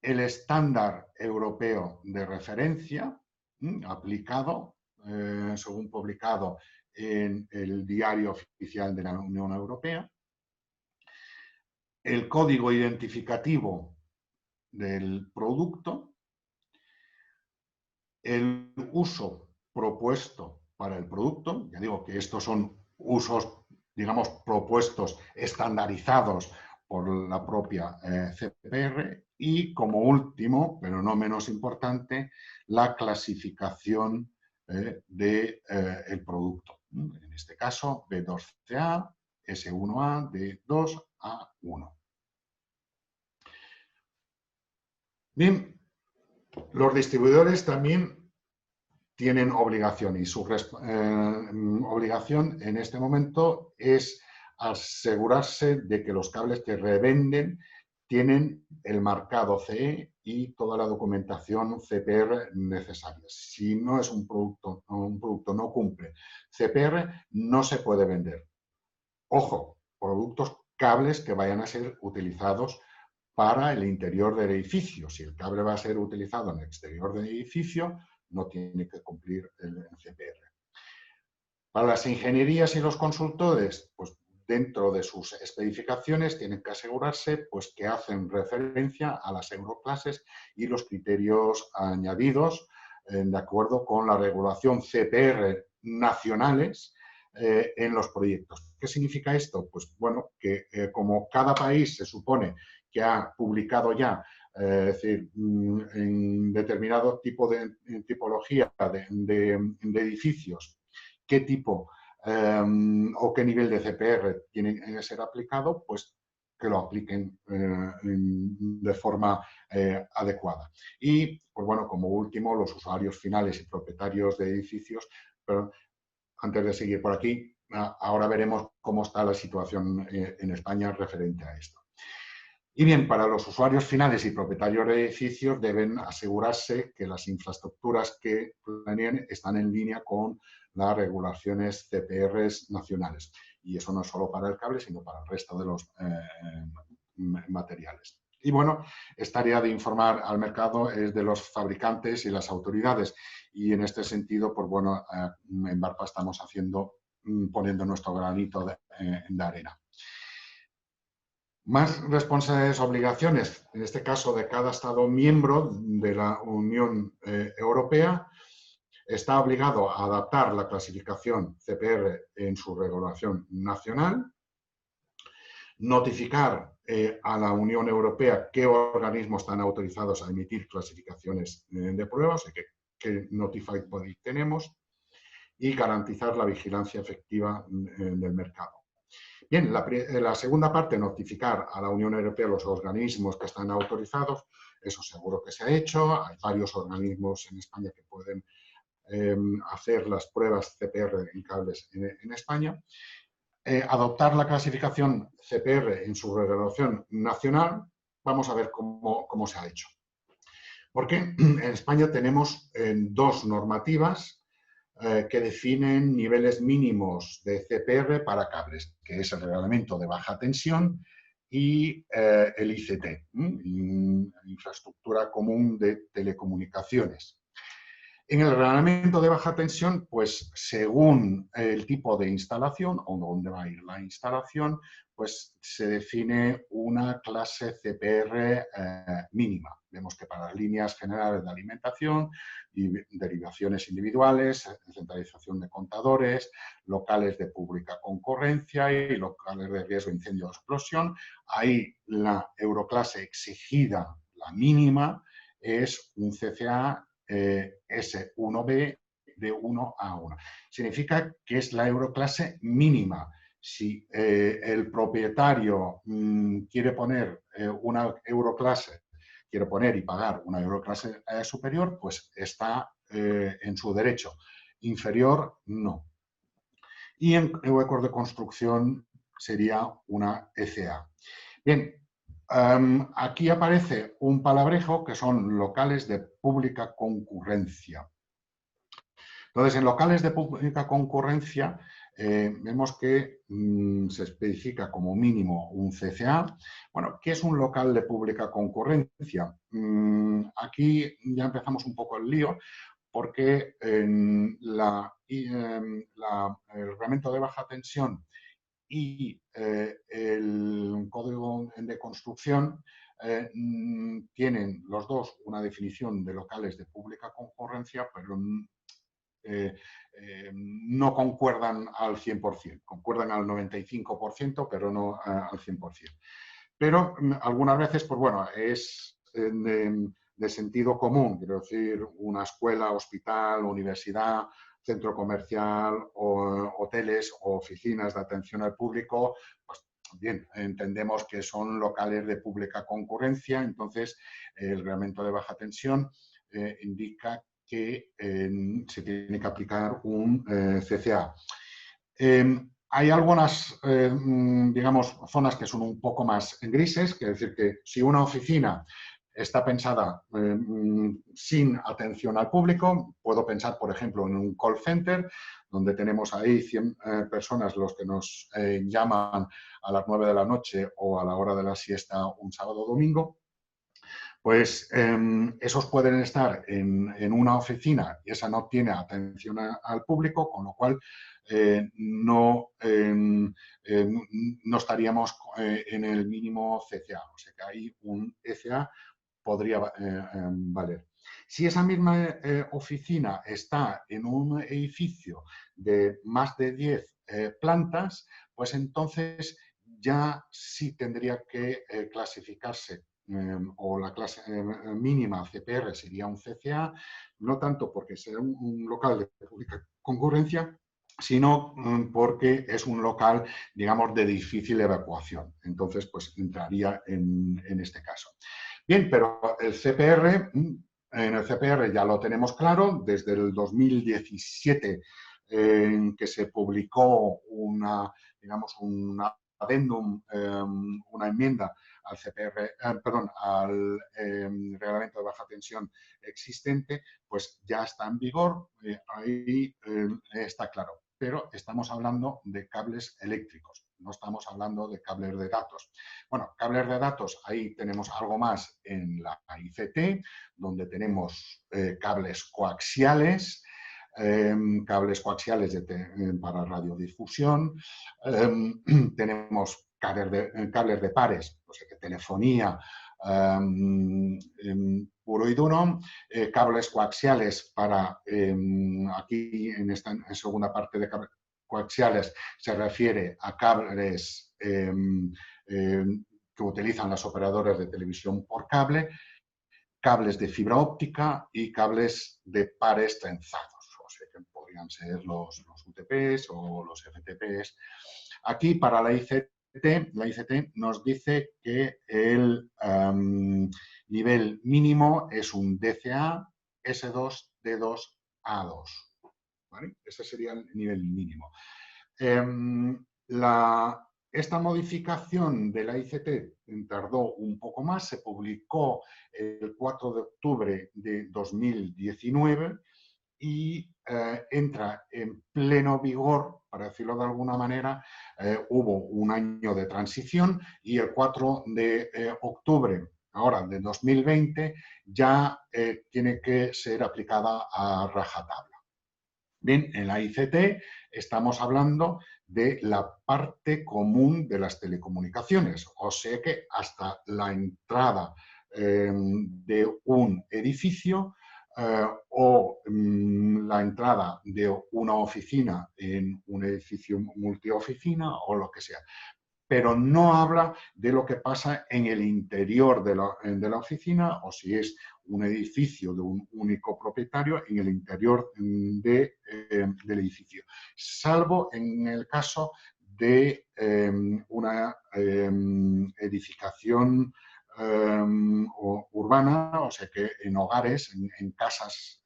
el estándar europeo de referencia, aplicado, según publicado en el Diario Oficial de la Unión Europea, el código identificativo del producto, el uso propuesto para el producto, ya digo que estos son usos, digamos, propuestos, estandarizados por la propia CPR, y como último, pero no menos importante, la clasificación del producto. En este caso, B2CA, S1A, D2A1. Bien, los distribuidores también tienen obligación, y su obligación en este momento es asegurarse de que los cables que revenden tienen el marcado CE y toda la documentación CPR necesaria. Si no es un producto no cumple CPR, no se puede vender. Ojo, productos, cables que vayan a ser utilizados para el interior del edificio. Si el cable va a ser utilizado en el exterior del edificio, no tiene que cumplir el CPR. Para las ingenierías y los consultores, pues dentro de sus especificaciones tienen que asegurarse pues, que hacen referencia a las euroclases y los criterios añadidos de acuerdo con la regulación CPR nacionales en los proyectos. ¿Qué significa esto? Pues bueno, que como cada país se supone que ha publicado ya, es decir, en determinado tipo de tipología de edificios, qué tipo o qué nivel de CPR tiene que ser aplicado, pues que lo apliquen de forma adecuada. Y, pues bueno, como último, los usuarios finales y propietarios de edificios, pero antes de seguir por aquí, ahora veremos cómo está la situación en España referente a esto. Y bien, para los usuarios finales y propietarios de edificios deben asegurarse que las infraestructuras que planeen están en línea con las regulaciones CPR nacionales. Y eso no es solo para el cable, sino para el resto de los materiales. Y bueno, es tarea de informar al mercado es de los fabricantes y las autoridades. Y en este sentido, pues bueno, en Barpa estamos poniendo nuestro granito de arena. Más responsabilidades, obligaciones, en este caso de cada Estado miembro de la Unión Europea, está obligado a adaptar la clasificación CPR en su regulación nacional, notificar a la Unión Europea qué organismos están autorizados a emitir clasificaciones de pruebas, qué Notified Body tenemos, y garantizar la vigilancia efectiva del mercado. Bien, la segunda parte, notificar a la Unión Europea los organismos que están autorizados, eso seguro que se ha hecho, hay varios organismos en España que pueden hacer las pruebas CPR en cables en España. Adoptar la clasificación CPR en su regulación nacional, vamos a ver cómo se ha hecho. Porque en España tenemos dos normativas que definen niveles mínimos de CPR para cables, que es el reglamento de baja tensión y el ICT, Infraestructura Común de Telecomunicaciones. En el reglamento de baja tensión, pues según el tipo de instalación o dónde va a ir la instalación, pues se define una clase CPR mínima. Vemos que para las líneas generales de alimentación, y derivaciones individuales, centralización de contadores, locales de pública concurrencia y locales de riesgo de incendio o explosión, ahí la euroclase exigida, la mínima, es un CCA S1B de 1 a 1. Significa que es la euroclase mínima. Si el propietario quiere poner una euroclase, quiere poner y pagar una euroclase superior, pues está en su derecho. Inferior, no. Y en acuerdo de construcción sería una ECA. Bien, aquí aparece un palabrejo que son locales de pública concurrencia. Entonces, en locales de pública concurrencia vemos que se especifica como mínimo un CCA. Bueno, ¿qué es un local de pública concurrencia? Aquí ya empezamos un poco el lío, porque el reglamento de baja tensión y el código de construcción tienen los dos una definición de locales de pública concurrencia, pero no concuerdan al 100%, concuerdan al 95%, pero no al 100%. Pero algunas veces, pues bueno, es de sentido común, quiero decir, una escuela, hospital, universidad, centro comercial, o hoteles o oficinas de atención al público, pues bien, entendemos que son locales de pública concurrencia, entonces el reglamento de baja tensión indica que se tiene que aplicar un CCA. Hay algunas, digamos, zonas que son un poco más grises, que es decir, que si una oficina está pensada sin atención al público, puedo pensar, por ejemplo, en un call center, donde tenemos ahí 100 personas los que nos llaman a las 9 de la noche o a la hora de la siesta un sábado o domingo. Pues esos pueden estar en una oficina y esa no tiene atención al público, con lo cual no estaríamos en el mínimo CCA. O sea que ahí un ECA podría valer. Si esa misma oficina está en un edificio de más de 10 plantas, pues entonces ya sí tendría que clasificarse o la clase mínima CPR sería un CCA, no tanto porque sea un local de pública concurrencia, sino porque es un local, digamos, de difícil evacuación. Entonces, pues entraría en este caso. Bien, pero el CPR, en el CPR ya lo tenemos claro, desde el 2017 en que se publicó digamos, un adendum, una enmienda al CPR, al reglamento de baja tensión existente, pues ya está en vigor, ahí está claro. Pero estamos hablando de cables eléctricos, no estamos hablando de cables de datos. Bueno, cables de datos, ahí tenemos algo más en la ICT, donde tenemos cables coaxiales, para radiodifusión, tenemos cables de pares, o sea que telefonía puro y duro, cables coaxiales para, aquí en esta segunda parte de cables coaxiales se refiere a cables que utilizan las operadoras de televisión por cable, cables de fibra óptica y cables de pares trenzados, o sea que podrían ser los UTPs o los FTPs. Aquí para la ICT nos dice que el nivel mínimo es un DCA S2 D2 A2. ¿Vale? Ese sería el nivel mínimo. Esta modificación de la ICT tardó un poco más, se publicó el 4 de octubre de 2019 y entra en pleno vigor, para decirlo de alguna manera, hubo un año de transición y el 4 de octubre ahora de 2020 ya tiene que ser aplicada a rajatabla. Bien, en la ICT estamos hablando de la parte común de las telecomunicaciones, o sea que hasta la entrada de un edificio o la entrada de una oficina en un edificio multioficina o lo que sea. Pero no habla de lo que pasa en el interior de la oficina o si es un edificio de un único propietario en el interior del edificio, salvo en el caso de una edificación urbana, o sea que en hogares, en casas,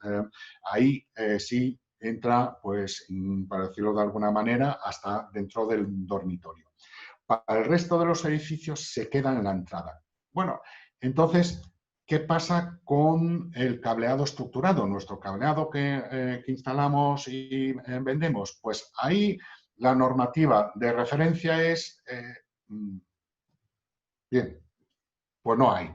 ahí sí entra, pues, para decirlo de alguna manera, hasta dentro del dormitorio. Para el resto de los edificios se quedan en la entrada. Bueno, entonces, ¿qué pasa con el cableado estructurado? Nuestro cableado que instalamos y vendemos. Pues ahí la normativa de referencia es, bien, pues no hay.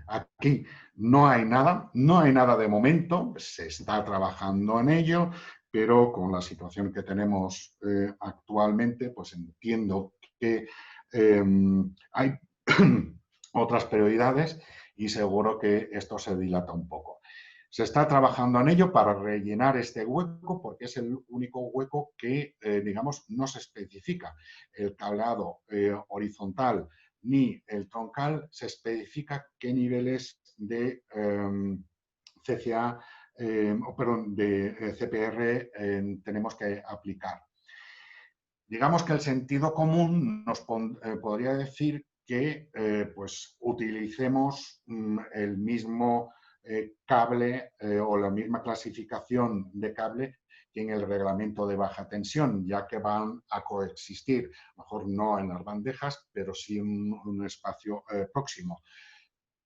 Aquí no hay nada de momento, se está trabajando en ello, pero con la situación que tenemos actualmente, pues entiendo que hay otras prioridades y seguro que esto se dilata un poco. Se está trabajando en ello para rellenar este hueco porque es el único hueco que, digamos, no se especifica. El cableado horizontal ni el troncal se especifica qué niveles de CCA, perdón, de CPR tenemos que aplicar. Digamos que el sentido común nos podría decir que pues utilicemos el mismo cable o la misma clasificación de cable que en el reglamento de baja tensión, ya que van a coexistir, mejor no en las bandejas, pero sí en un espacio próximo.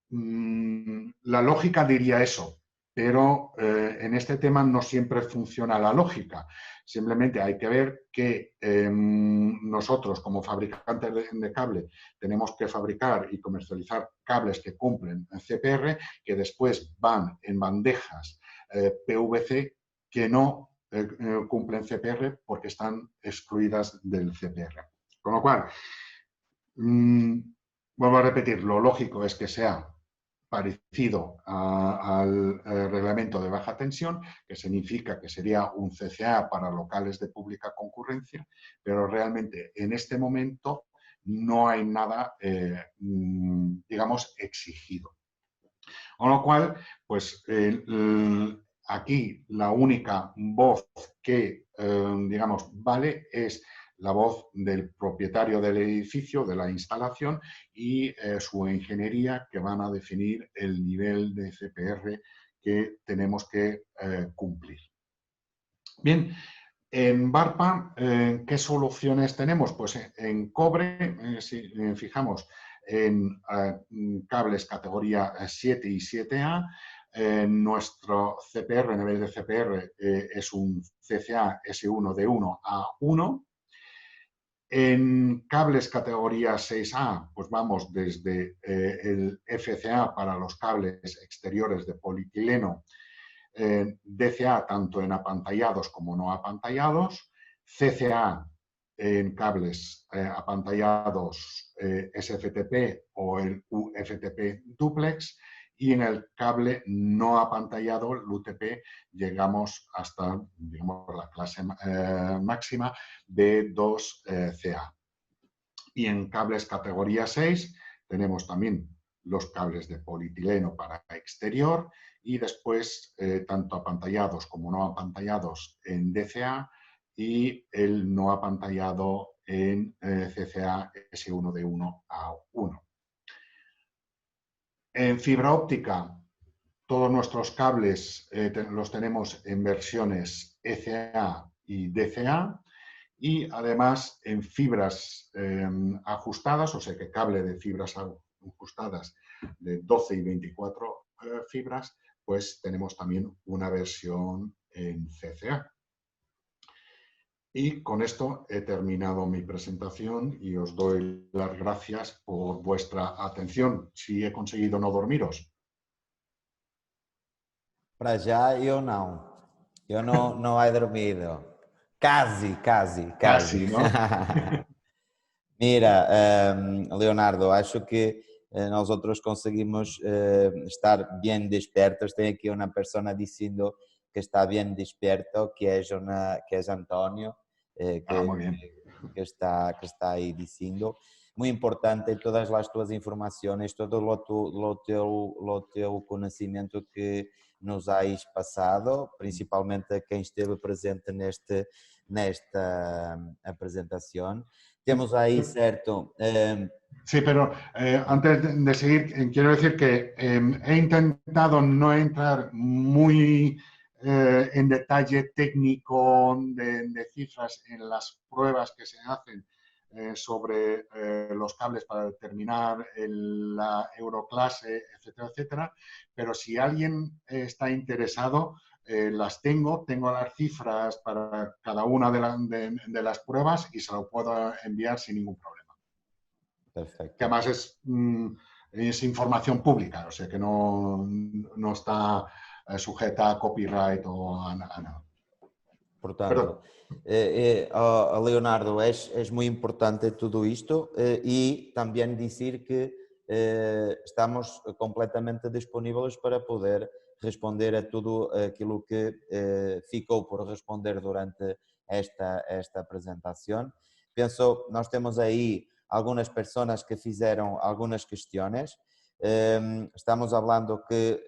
La lógica diría eso, pero en este tema no siempre funciona la lógica. Simplemente hay que ver que nosotros, como fabricantes de cable, tenemos que fabricar y comercializar cables que cumplen el CPR, que después van en bandejas PVC que no cumplen CPR porque están excluidas del CPR. Con lo cual, vuelvo a repetir, lo lógico es que sea parecido al reglamento de baja tensión, que significa que sería un CCA para locales de pública concurrencia, pero realmente en este momento no hay nada, digamos, exigido. Con lo cual, pues aquí la única voz que, digamos, vale es la voz del propietario del edificio, de la instalación y su ingeniería, que van a definir el nivel de CPR que tenemos que cumplir. Bien, en Barpa, ¿qué soluciones tenemos? Pues en cobre, si fijamos en cables categoría 7 y 7A, nuestro CPR, nivel de CPR, es un CCA S1D1 A1. En cables categoría 6A, pues vamos desde el FCA para los cables exteriores de polietileno, DCA tanto en apantallados como no apantallados, CCA en cables apantallados SFTP o el UFTP duplex y en el cable no apantallado, el UTP, llegamos hasta, digamos, la clase máxima de 2CA. Y en cables categoría 6 tenemos también los cables de polietileno para exterior y después tanto apantallados como no apantallados en DCA y el no apantallado en CCA S1 de 1 a 1. En fibra óptica, todos nuestros cables los tenemos en versiones ECA y DCA. Y además en fibras ajustadas, o sea que cable de fibras ajustadas de 12 y 24 fibras, pues tenemos también una versión en CCA. Y con esto he terminado mi presentación y os doy las gracias por vuestra atención. Si he conseguido no dormiros. Para já eu não. Eu não he dormido. Casi, casi, casi. Casi, ¿no? Mira, Leonardo, acho que nós outros conseguimos estar bem despertos. Tem aqui uma pessoa dizendo que está bem desperto, que é António, Muy bien. que está aí dizendo. Muito importante todas as tuas informações, todo o teu conhecimento que nos has passado, principalmente a quem esteve presente nesta apresentação. Temos aí, certo? Sí, pero antes de seguir, quiero decir que he intentado no entrar muy en detalle técnico de cifras en las pruebas que se hacen sobre los cables para determinar la euroclase, etcétera, etcétera. Pero si alguien está interesado, las tengo las cifras para cada una de las pruebas y se lo puedo enviar sin ningún problema. Perfecto. Que además es información pública, o sea que no está sujeta a copyright o a nada. Portanto, Leonardo, és muito importante tudo isto e também dizer que estamos completamente disponíveis para poder responder a tudo aquilo que ficou por responder durante esta apresentação. Penso, nós temos aí algumas pessoas que fizeram algumas questões. Estamos falando que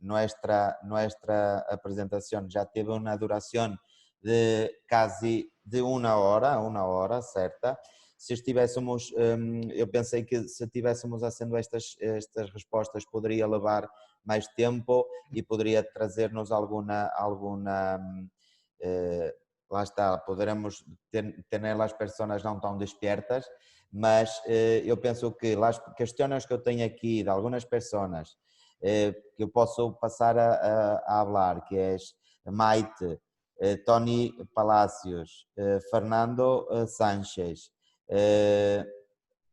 nuestra apresentação já teve uma duração de quase de uma hora certa. Se estivéssemos, eu pensei que se estivéssemos fazendo estas respostas poderia levar mais tempo e poderia trazer-nos alguma lá está, poderemos ter as pessoas não tão despertas, mas eu penso que as questões que eu tenho aqui de algumas pessoas que eu posso passar a falar, que é Maite, Tony Palacios, Fernando Sánchez,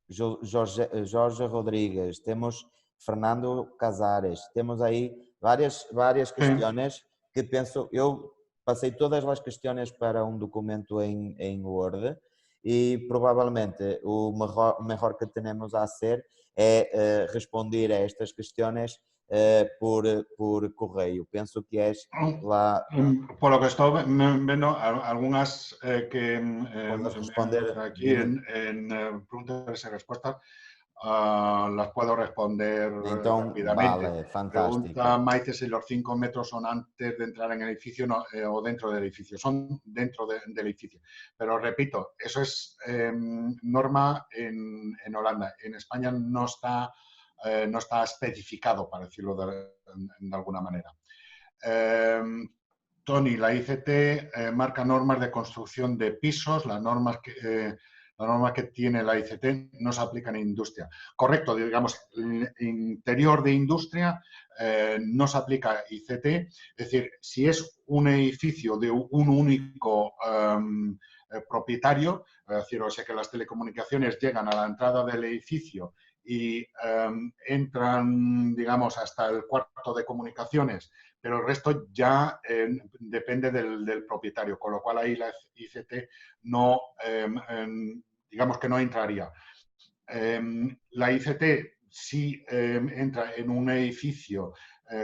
Jorge Rodrigues, temos Fernando Casares, temos aí várias questões que penso, eu passei todas as questões para um documento em Word e provavelmente o melhor que temos a hacer é responder a estas questões por correio. Penso que é lá... Por lo que estoy viendo, algunas que responder aquí en preguntas y respuestas las puedo responder rápidamente. Vale, fantástico. Pregunta Maite si los 5 metros son antes de entrar en el edificio o dentro del edificio. Son dentro del edificio. Pero repito, eso es norma en Holanda. En España no está especificado, para decirlo de alguna manera. Tony, la ICT marca normas de construcción de pisos, la norma que tiene la ICT no se aplica en industria. Correcto, digamos, el interior de industria no se aplica ICT, es decir, si es un edificio de un único propietario, es decir, o sea que las telecomunicaciones llegan a la entrada del edificio y entran, digamos, hasta el cuarto de comunicaciones, pero el resto ya depende del propietario, con lo cual ahí la ICT no, digamos que no entraría. La ICT si entra en un edificio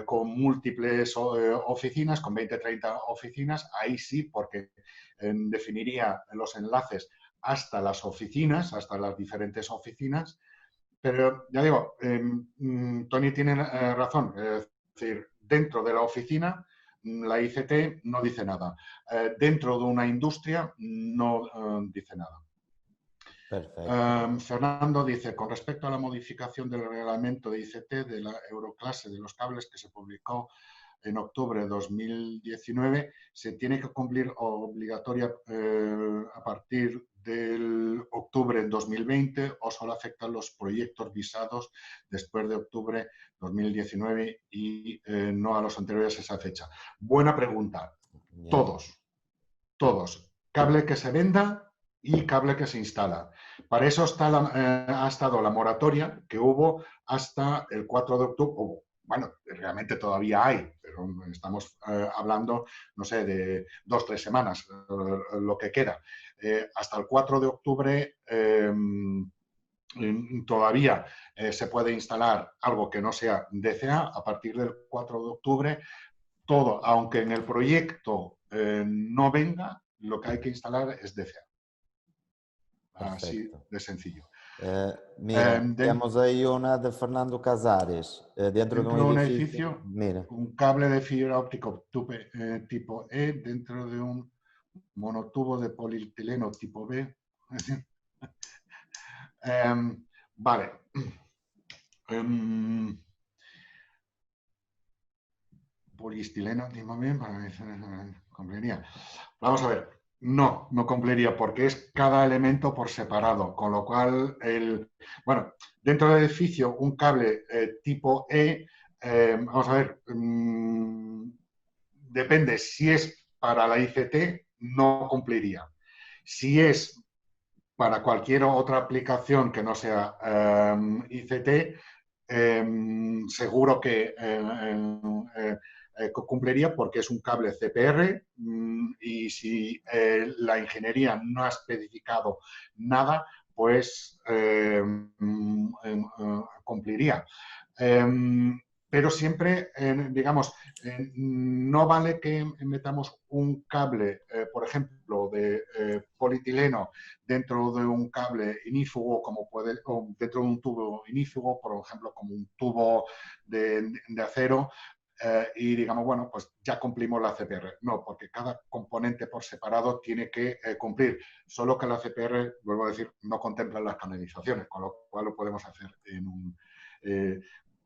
con múltiples oficinas, con 20, 30 oficinas, ahí sí, porque definiría los enlaces hasta las oficinas, hasta las diferentes oficinas. Pero ya digo, Tony tiene razón, es decir, dentro de la oficina la ICT no dice nada, dentro de una industria no dice nada. Perfecto. Fernando dice, con respecto a la modificación del reglamento de ICT de la Euroclase de los cables que se publicó en octubre de 2019, se tiene que cumplir obligatoria a partir del octubre de 2020 o solo afectan los proyectos visados después de octubre de 2019 y no a los anteriores a esa fecha. Buena pregunta. Yeah. Todos, todos. Cable que se venda y cable que se instala. Para eso ha estado la moratoria que hubo hasta el 4 de octubre. Bueno, realmente todavía hay, pero estamos hablando, no sé, de 2 o 3 semanas, lo que queda. Hasta el 4 de octubre todavía se puede instalar algo que no sea DCA. A partir del 4 de octubre, todo, aunque en el proyecto no venga, lo que hay que instalar es DCA. Así Perfecto. de sencillo. Mira, temos aí una de Fernando Casares, dentro de un Dentro de un edificio. edificio, Mira, un cable de fibra óptica tipo E dentro de un monotubo de polietileno tipo B. Vale. Poliestileno tipo B para complería. Vamos a ver. No, no cumpliría porque es cada elemento por separado, con lo cual, bueno, dentro del edificio un cable tipo E, vamos a ver, depende, si es para la ICT, no cumpliría. Si es para cualquier otra aplicación que no sea ICT, seguro que cumpliría porque es un cable CPR y si la ingeniería no ha especificado nada, pues cumpliría. Pero siempre, digamos, no vale que metamos un cable, por ejemplo, de polietileno dentro de un cable inífugo, o dentro de un tubo inífugo, por ejemplo, como un tubo de acero, y digamos, bueno, pues ya cumplimos la CPR. No, porque cada componente por separado tiene que cumplir, solo que la CPR, vuelvo a decir, no contempla las canalizaciones, con lo cual lo podemos hacer en un...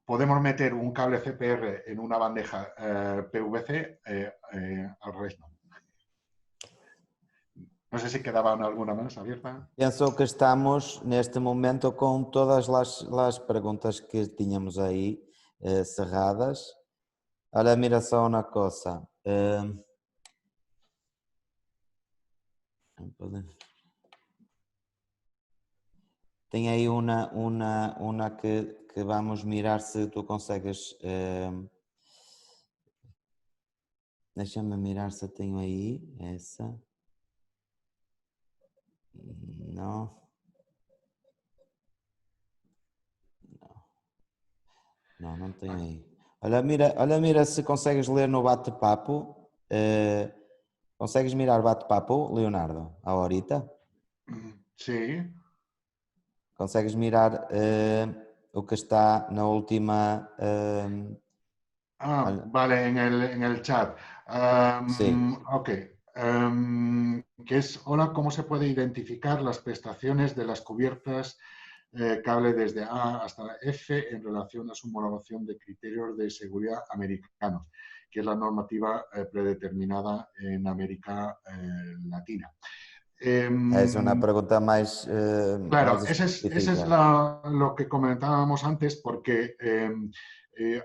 podemos meter un cable CPR en una bandeja PVC, al revés no. No sé si quedaba alguna más abierta. penso que estamos neste momento com todas as perguntas que tínhamos aí cerradas. Olha, mira só uma coisa. Tem aí uma que vamos mirar se tu consegues. Deixa-me mirar se tenho aí essa. Não. Não, não tenho aí. Olha, mira se consegues ler no bate-papo. Consegues mirar bate-papo, Leonardo, ahorita? Sí. Consegues mirar o que está na última... vale, en el chat. Sí. Ok. Que es, hola, ¿cómo se puede identificar las prestaciones de las cubiertas cable desde A hasta F en relación a su homologación de criterios de seguridad americanos, que es la normativa predeterminada en América Latina? Es una pregunta más, Claro, más ese es específica. lo que comentábamos antes, porque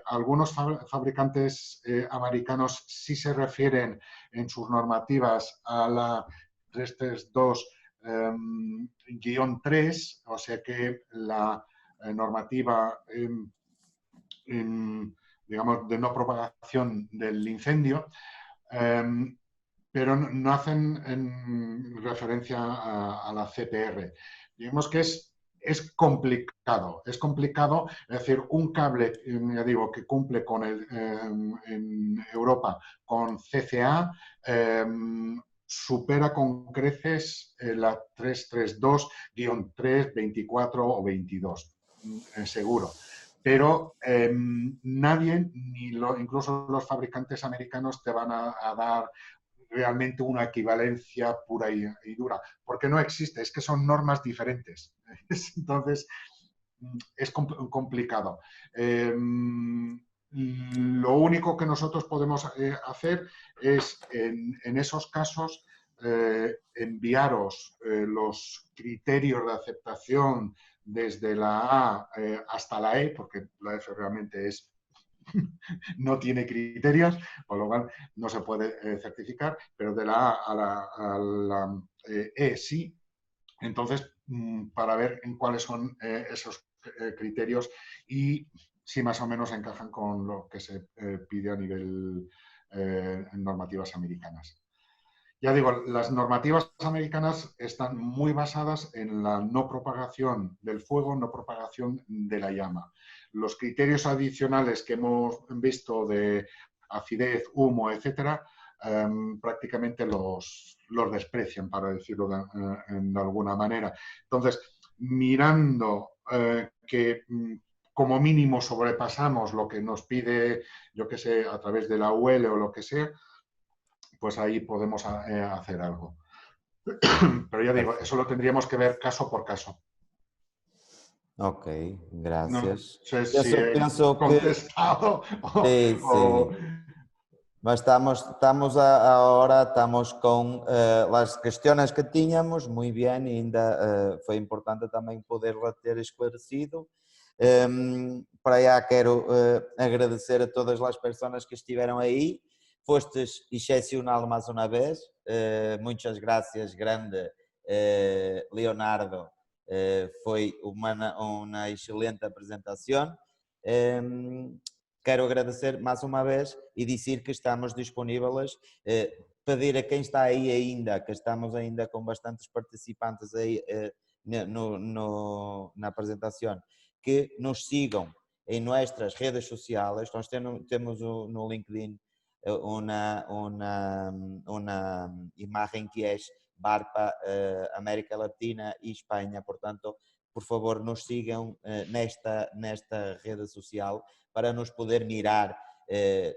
algunos fabricantes americanos sí se refieren en sus normativas a la 332-3, o sea que la normativa, digamos, de no propagación del incendio, pero no hacen referencia a la CPR. Digamos que es es complicado, es complicado. Es decir, un cable, ya digo, que cumple con en Europa con CCA, supera con creces la 332-3, 24 o 22, seguro. Pero nadie, incluso los fabricantes americanos, te van a dar realmente una equivalencia pura y dura, porque no existe, es que son normas diferentes. Entonces, es complicado. Lo único que nosotros podemos hacer es, en esos casos, enviaros los criterios de aceptación desde la A hasta la E, porque la F realmente no tiene criterios, por lo cual no se puede certificar, pero de la A a la E sí. Entonces, para ver en cuáles son esos criterios y si más o menos encajan con lo que se pide a nivel normativas americanas. Ya digo, las normativas americanas están muy basadas en la no propagación del fuego, no propagación de la llama. Los criterios adicionales que hemos visto de acidez, humo, etcétera, prácticamente los desprecian, para decirlo de alguna manera. Entonces, mirando que como mínimo sobrepasamos lo que nos pide, yo que sé, a través de la UL o lo que sea, pues ahí podemos hacer algo. Pero ya digo, eso lo tendríamos que ver caso por caso. Ok, No gracias. sé si he Pienso que contestado sí, sí. Mas ahora estamos con las cuestiones que teníamos muy bien y ainda fue importante también poderla ter esclarecido. Para allá quero agradecer a todas as pessoas que estiveram aí. Fostes excepcional mais uma vez. Muitas graças, grande Leonardo. Foi uma excelente apresentação. Quero agradecer mais uma vez e dizer que estamos disponíveis, pedir a quem está aí ainda, que estamos ainda com bastantes participantes aí na apresentação, que nos sigam em nossas redes sociais. Nós temos no LinkedIn uma imagem que é Barpa, América Latina e Espanha, portanto, por favor, nos sigam nesta rede social para nos poder mirar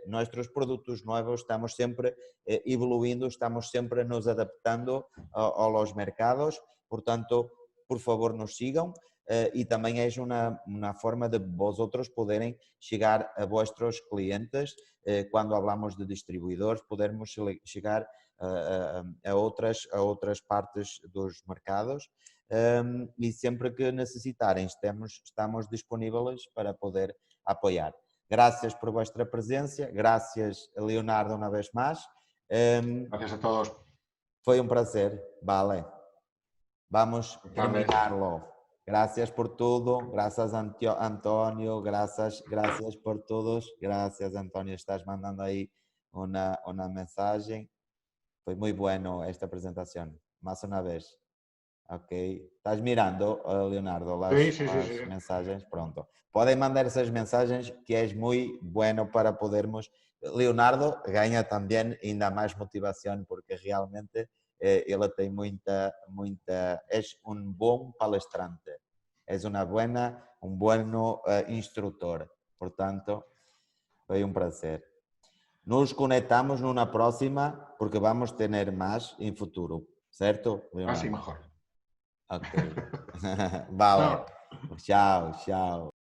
nossos produtos novos. Estamos sempre evoluindo, estamos sempre nos adaptando aos mercados, portanto, por favor, nos sigam e também é uma forma de vosotros poderem chegar a vossos clientes quando falamos de distribuidores, podermos chegar a outras partes dos mercados. E sempre que necessitarem, estamos disponíveis para poder apoiar. Gracias por vuestra presencia, gracias Leonardo una vez más. Gracias a todos. Fue un placer, vale. Vamos a terminarlo. Gracias por todo, gracias Antonio, gracias por todos, gracias Antonio, estás mandando ahí una mensaje. Fue muy bueno esta presentación, más una vez. Ok, estás mirando, Leonardo, las mensajes, pronto. Podem mandar essas mensagens que é muito bueno para podermos... Leonardo ganha também ainda mais motivação porque realmente ele tem muita... É bom palestrante, é bom instrutor, portanto, foi prazer. Nos conectamos numa próxima porque vamos ter mais em futuro, certo, Leonardo? Así mejor. Ok. Vale. Chao, chao.